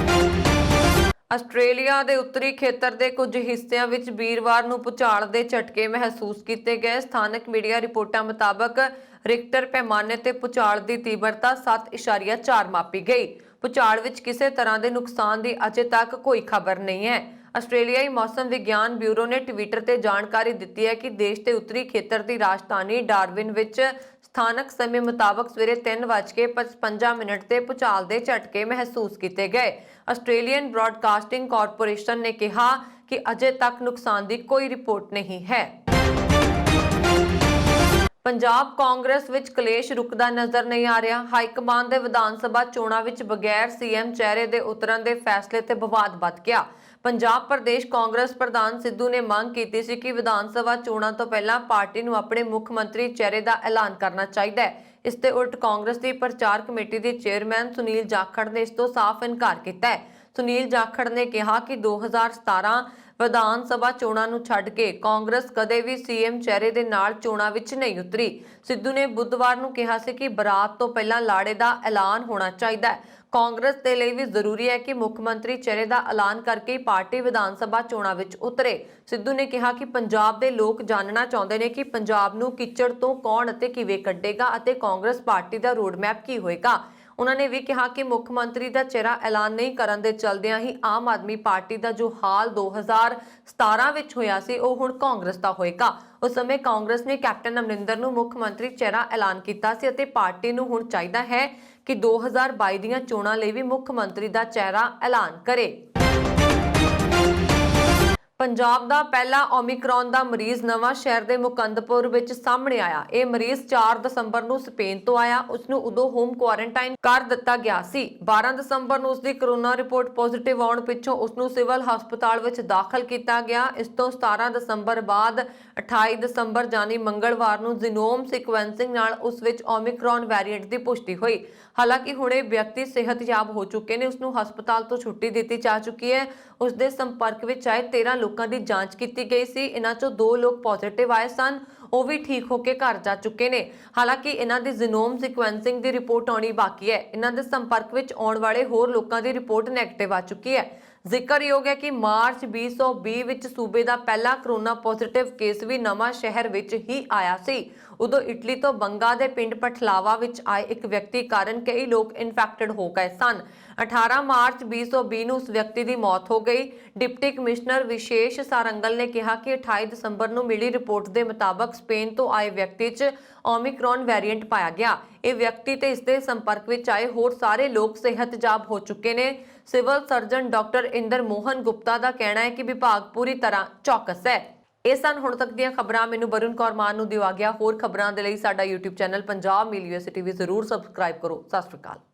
ਆਸਟ੍ਰੇਲੀਆ ਦੇ ਉੱਤਰੀ ਖੇਤਰ ਦੇ ਕੁਝ ਹਿੱਸਿਆਂ ਵਿੱਚ ਵੀਰਵਾਰ ਨੂੰ ਭੂਚਾਲ ਦੇ ਝਟਕੇ ਮਹਿਸੂਸ ਕੀਤੇ ਗਏ। ਸਥਾਨਕ ਮੀਡੀਆ ਰਿਪੋਰਟਾਂ ਮੁਤਾਬਕ ਰਿਕਟਰ ਪੈਮਾਨੇ ਤੇ ਭੂਚਾਲ ਦੀ ਤੀਬਰਤਾ 7.4 ਮਾਪੀ ਗਈ। ਭੂਚਾਲ ਵਿੱਚ ਕਿਸੇ ਤਰ੍ਹਾਂ ਦੇ ਨੁਕਸਾਨ ਦੀ ਅਜੇ ਤੱਕ ਕੋਈ ਖਬਰ ਨਹੀਂ ਹੈ। ਆਸਟ੍ਰੇਲੀਆਈ ਮੌਸਮ ਵਿਗਿਆਨ ਬਿਊਰੋ ਨੇ ਟਵਿੱਟਰ ਤੇ ਜਾਣਕਾਰੀ ਦਿੱਤੀ ਹੈ ਕਿ ਦੇਸ਼ ਦੇ ਉੱਤਰੀ ਖੇਤਰ ਦੀ ਰਾਜਧਾਨੀ ਡਾਰਵਿਨ ਵਿੱਚ ਸਥਾਨਕ ਸਮੇਂ ਮੁਤਾਬਕ ਸਵੇਰੇ 3:55 ਤੇ ਭੂਚਾਲ ਦੇ ਝਟਕੇ ਮਹਿਸੂਸ ਕੀਤੇ ਗਏ। ਆਸਟ੍ਰੇਲੀਅਨ ਬ੍ਰਾਡਕਾਸਟਿੰਗ ਕਾਰਪੋਰੇਸ਼ਨ ਨੇ ਕਿਹਾ ਕਿ ਅਜੇ ਤੱਕ ਨੁਕਸਾਨ ਦੀ ਕੋਈ ਰਿਪੋਰਟ ਨਹੀਂ ਹੈ। ਪੰਜਾਬ ਕਾਂਗਰਸ ਵਿੱਚ ਕਲੇਸ਼ ਰੁਕਦਾ ਨਜ਼ਰ ਨਹੀਂ ਆ ਰਿਹਾ। ਹਾਈ ਕਮਾਨ ਦੇ ਵਿਧਾਨ ਸਭਾ ਚੋਣਾਂ ਵਿੱਚ ਬਗੈਰ ਸੀਐਮ ਚਿਹਰੇ ਦੇ ਉਤਰਨ ਦੇ ਫੈਸਲੇ ਤੇ ਵਿਵਾਦ ਵੱਧ ਗਿਆ। ਪੰਜਾਬ ਪ੍ਰਦੇਸ਼ ਕਾਂਗਰਸ ਪ੍ਰਧਾਨ ਸਿੱਧੂ ਨੇ ਮੰਗ ਕੀਤੀ ਸੀ ਕਿ ਵਿਧਾਨ ਸਭਾ ਚੋਣਾਂ ਤੋਂ ਪਹਿਲਾਂ ਪਾਰਟੀ ਨੂੰ ਆਪਣੇ ਮੁੱਖ ਮੰਤਰੀ ਚਿਹਰੇ ਦਾ ਐਲਾਨ ਕਰਨਾ ਚਾਹੀਦਾ ਹੈ। ਇਸ ਤੇ ਉਲਟ ਕਾਂਗਰਸ ਦੀ ਪ੍ਰਚਾਰ ਕਮੇਟੀ ਦੇ ਚੇਅਰਮੈਨ ਸੁਨੀਲ ਜਾਖੜ ਨੇ ਇਸ ਤੋਂ ਸਾਫ਼ ਇਨਕਾਰ ਕੀਤਾ ਹੈ। ਸੁਨੀਲ ਜਾਖੜ ਨੇ ਕਿਹਾ ਕਿ 2017 ਵਿਧਾਨ ਸਭਾ ਚੋਣਾਂ ਨੂੰ ਛੱਡ ਕੇ ਕਾਂਗਰਸ ਕਦੇ ਵੀ ਸੀਐਮ ਚਿਹਰੇ ਦੇ ਨਾਲ ਚੋਣਾਂ ਵਿੱਚ ਨਹੀਂ ਉਤਰੀ। ਸਿੱਧੂ ਨੇ ਬੁੱਧਵਾਰ ਨੂੰ ਕਿਹਾ ਸੀ ਕਿ ਬਰਾਤ ਤੋਂ ਪਹਿਲਾਂ ਲਾੜੇ ਦਾ ਐਲਾਨ ਹੋਣਾ ਚਾਹੀਦਾ ਹੈ। ਕਾਂਗਰਸ ਦੇ ਲਈ ਵੀ ਜ਼ਰੂਰੀ ਹੈ ਕਿ ਮੁੱਖ ਮੰਤਰੀ ਚਿਹਰੇ ਦਾ ਐਲਾਨ ਕਰਕੇ ਪਾਰਟੀ ਵਿਧਾਨ ਸਭਾ ਚੋਣਾਂ ਵਿੱਚ ਉਤਰੇ। ਸਿੱਧੂ ਨੇ ਕਿਹਾ ਕਿ ਪੰਜਾਬ ਦੇ ਲੋਕ ਜਾਣਨਾ ਚਾਹੁੰਦੇ ਨੇ ਕਿ ਪੰਜਾਬ ਨੂੰ ਕੀਚੜ ਤੋਂ ਕੌਣ ਅਤੇ ਕਿਵੇਂ ਕੱਢੇਗਾ ਅਤੇ ਕਾਂਗਰਸ ਪਾਰਟੀ ਦਾ ਰੋਡਮੈਪ ਕੀ ਹੋਏਗਾ। ਉਹਨਾਂ ਨੇ ਵੀ ਕਿਹਾ ਕਿ ਮੁੱਖ ਮੰਤਰੀ ਦਾ ਚਿਹਰਾ ਐਲਾਨ ਨਹੀਂ ਕਰਨ ਦੇ ਚਲਦਿਆਂ ਹੀ ਆਮ ਆਦਮੀ ਪਾਰਟੀ ਦਾ ਜੋ ਹਾਲ 2017 ਵਿੱਚ ਹੋਇਆ ਸੀ ਉਹ ਹੁਣ ਕਾਂਗਰਸ ਦਾ ਹੋਏਗਾ। ਉਸ ਸਮੇਂ ਕਾਂਗਰਸ ਨੇ ਕੈਪਟਨ ਅਮਰਿੰਦਰ ਨੂੰ ਮੁੱਖ ਮੰਤਰੀ ਚਿਹਰਾ ਐਲਾਨ ਕੀਤਾ ਸੀ ਅਤੇ ਪਾਰਟੀ ਨੂੰ ਹੁਣ ਚਾਹੀਦਾ ਹੈ ਕਿ 2022 ਦੀਆਂ ਚੋਣਾਂ ਲਈ ਵੀ ਮੁੱਖ ਮੰਤਰੀ ਦਾ ਚਿਹਰਾ ਐਲਾਨ ਕਰੇ। ਪੰਜਾਬ ਦਾ ਪਹਿਲਾ ਓਮਿਕਰੌਨ ਦਾ ਮਰੀਜ਼ ਨਵਾਂ ਸ਼ਹਿਰ ਦੇ ਮੁਕੰਦਪੁਰ ਵਿੱਚ ਸਾਹਮਣੇ ਆਇਆ। ਇਹ ਮਰੀਜ਼ 4 ਦਸੰਬਰ ਨੂੰ ਸਪੇਨ ਤੋਂ ਆਇਆ। ਉਸ ਨੂੰ ਉਦੋਂ ਹੋਮ ਕੁਆਰੰਟਾਈਨ ਕਰ ਦਿੱਤਾ ਗਿਆ ਸੀ। 12 ਦਸੰਬਰ ਨੂੰ ਉਸ ਦੀ ਕੋਰੋਨਾ ਰਿਪੋਰਟ ਪੋਜ਼ਿਟਿਵ ਆਉਣ ਪਿੱਛੋਂ ਉਸ ਨੂੰ ਸਿਵਲ ਹਸਪਤਾਲ ਵਿੱਚ ਦਾਖਲ ਕੀਤਾ ਗਿਆ। ਇਸ ਤੋਂ 17 ਦਸੰਬਰ ਬਾਅਦ 28 ਦਸੰਬਰ ਜਾਨੀ ਮੰਗਲਵਾਰ ਨੂੰ ਜੀਨੋਮ ਸੀਕੁਐਂਸਿੰਗ ਨਾਲ ਉਸ ਵਿੱਚ ਓਮਿਕਰੌਨ ਵੈਰੀਐਂਟ ਦੀ ਪੁਸ਼ਟੀ ਹੋਈ। ਹਾਲਾਂਕਿ ਹੁਣ ਇਹ ਵਿਅਕਤੀ ਸਿਹਤਯਾਬ ਹੋ ਚੁੱਕੇ ਨੇ। ਉਸ ਨੂੰ ਹਸਪਤਾਲ ਤੋਂ ਛੁੱਟੀ ਦਿੱਤੀ ਜਾ ਚੁੱਕੀ ਹੈ। ਉਸ ਦੇ ਸੰਪਰਕ ਵਿੱਚ ਆਏ 13 ਲੋਕਾਂ ਦੀ ਜਾਂਚ ਕੀਤੀ ਗਈ ਸੀ। ਇਹਨਾਂ ਚੋਂ 2 ਲੋਕ ਪੋਜ਼ਿਟਿਵ ਆਏ ਸਨ, ਉਹ ਵੀ ਠੀਕ ਹੋ ਕੇ ਘਰ ਜਾ ਚੁੱਕੇ ਨੇ। ਹਾਲਾਂਕਿ ਇਹਨਾਂ ਦੀ ਜੀਨੋਮ ਸੀਕੁਐਂਸਿੰਗ ਦੀ ਰਿਪੋਰਟ ਆਉਣੀ ਬਾਕੀ ਹੈ। ਇਹਨਾਂ ਦੇ ਸੰਪਰਕ ਵਿੱਚ ਆਉਣ ਵਾਲੇ ਹੋਰ ਲੋਕਾਂ ਦੀ ਰਿਪੋਰਟ ਨੈਗੇਟਿਵ ਆ ਚੁੱਕੀ ਹੈ। ਜ਼ਿਕਰਯੋਗ ਹੈ ਕਿ ਮਾਰਚ 2020 ਵਿੱਚ ਸੂਬੇ ਦਾ ਪਹਿਲਾ ਕਰੋਨਾ ਪੋਜ਼ਿਟਿਵ ਕੇਸ ਵੀ ਨਵਾਂ ਸ਼ਹਿਰ ਵਿੱਚ ਹੀ ਆਇਆ ਸੀ। ਉਦੋਂ ਇਟਲੀ ਤੋਂ ਬੰਗਾ ਦੇ ਪਿੰਡ ਪਠਲਾਵਾ ਵਿੱਚ ਆਏ ਇੱਕ ਵਿਅਕਤੀ ਕਾਰਨ ਕਈ ਲੋਕ ਇਨਫੈਕਟਡ ਹੋ ਗਏ ਸਨ। 18 ਮਾਰਚ 2020 ਨੂੰ ਉਸ ਵਿਅਕਤੀ ਦੀ ਮੌਤ ਹੋ ਗਈ। ਡਿਪਟੀ ਕਮਿਸ਼ਨਰ ਵਿਸ਼ੇਸ਼ ਸਾਰੰਗਲ ਨੇ ਕਿਹਾ ਕਿ 28 ਦਸੰਬਰ ਨੂੰ ਮਿਲੀ ਰਿਪੋਰਟ ਦੇ ਮੁਤਾਬਕ ਸਪੇਨ ਤੋਂ ਆਏ ਵਿਅਕਤੀ 'ਚ ਓਮਿਕਰੌਨ ਵੈਰੀਐਂਟ ਪਾਇਆ ਗਿਆ। ਇਹ ਵਿਅਕਤੀ ਤੇ ਇਸ ਦੇ ਸੰਪਰਕ ਵਿੱਚ ਆਏ ਹੋਰ ਸਾਰੇ ਲੋਕ ਸਿਹਤਯਾਬ ਹੋ ਚੁੱਕੇ ਨੇ। Civil surgeon doctor Inder Mohan Gupta ਦਾ ਕਹਿਣਾ ਹੈ ਕਿ ਵਿਭਾਗ ਪੂਰੀ ਤਰ੍ਹਾਂ ਚੌਕਸ ਹੈ। ਇਹ ਸਨ ਹੁਣ ਤੱਕ ਦੀਆਂ ਖਬਰਾਂ। ਮੈਨੂੰ ਵਰੁਣ ਕੌਰ ਮਾਨ ਨੂੰ ਦਿਵਾ ਗਿਆ। ਹੋਰ ਖਬਰਾਂ ਦੇ ਲਈ ਸਾਡਾ YouTube ਚੈਨਲ ਪੰਜਾਬ ਮੀਲ USA TV ਜ਼ਰੂਰ ਸਬਸਕ੍ਰਾਈਬ ਕਰੋ। ਸਤਿ ਸ਼੍ਰੀ ਅਕਾਲ।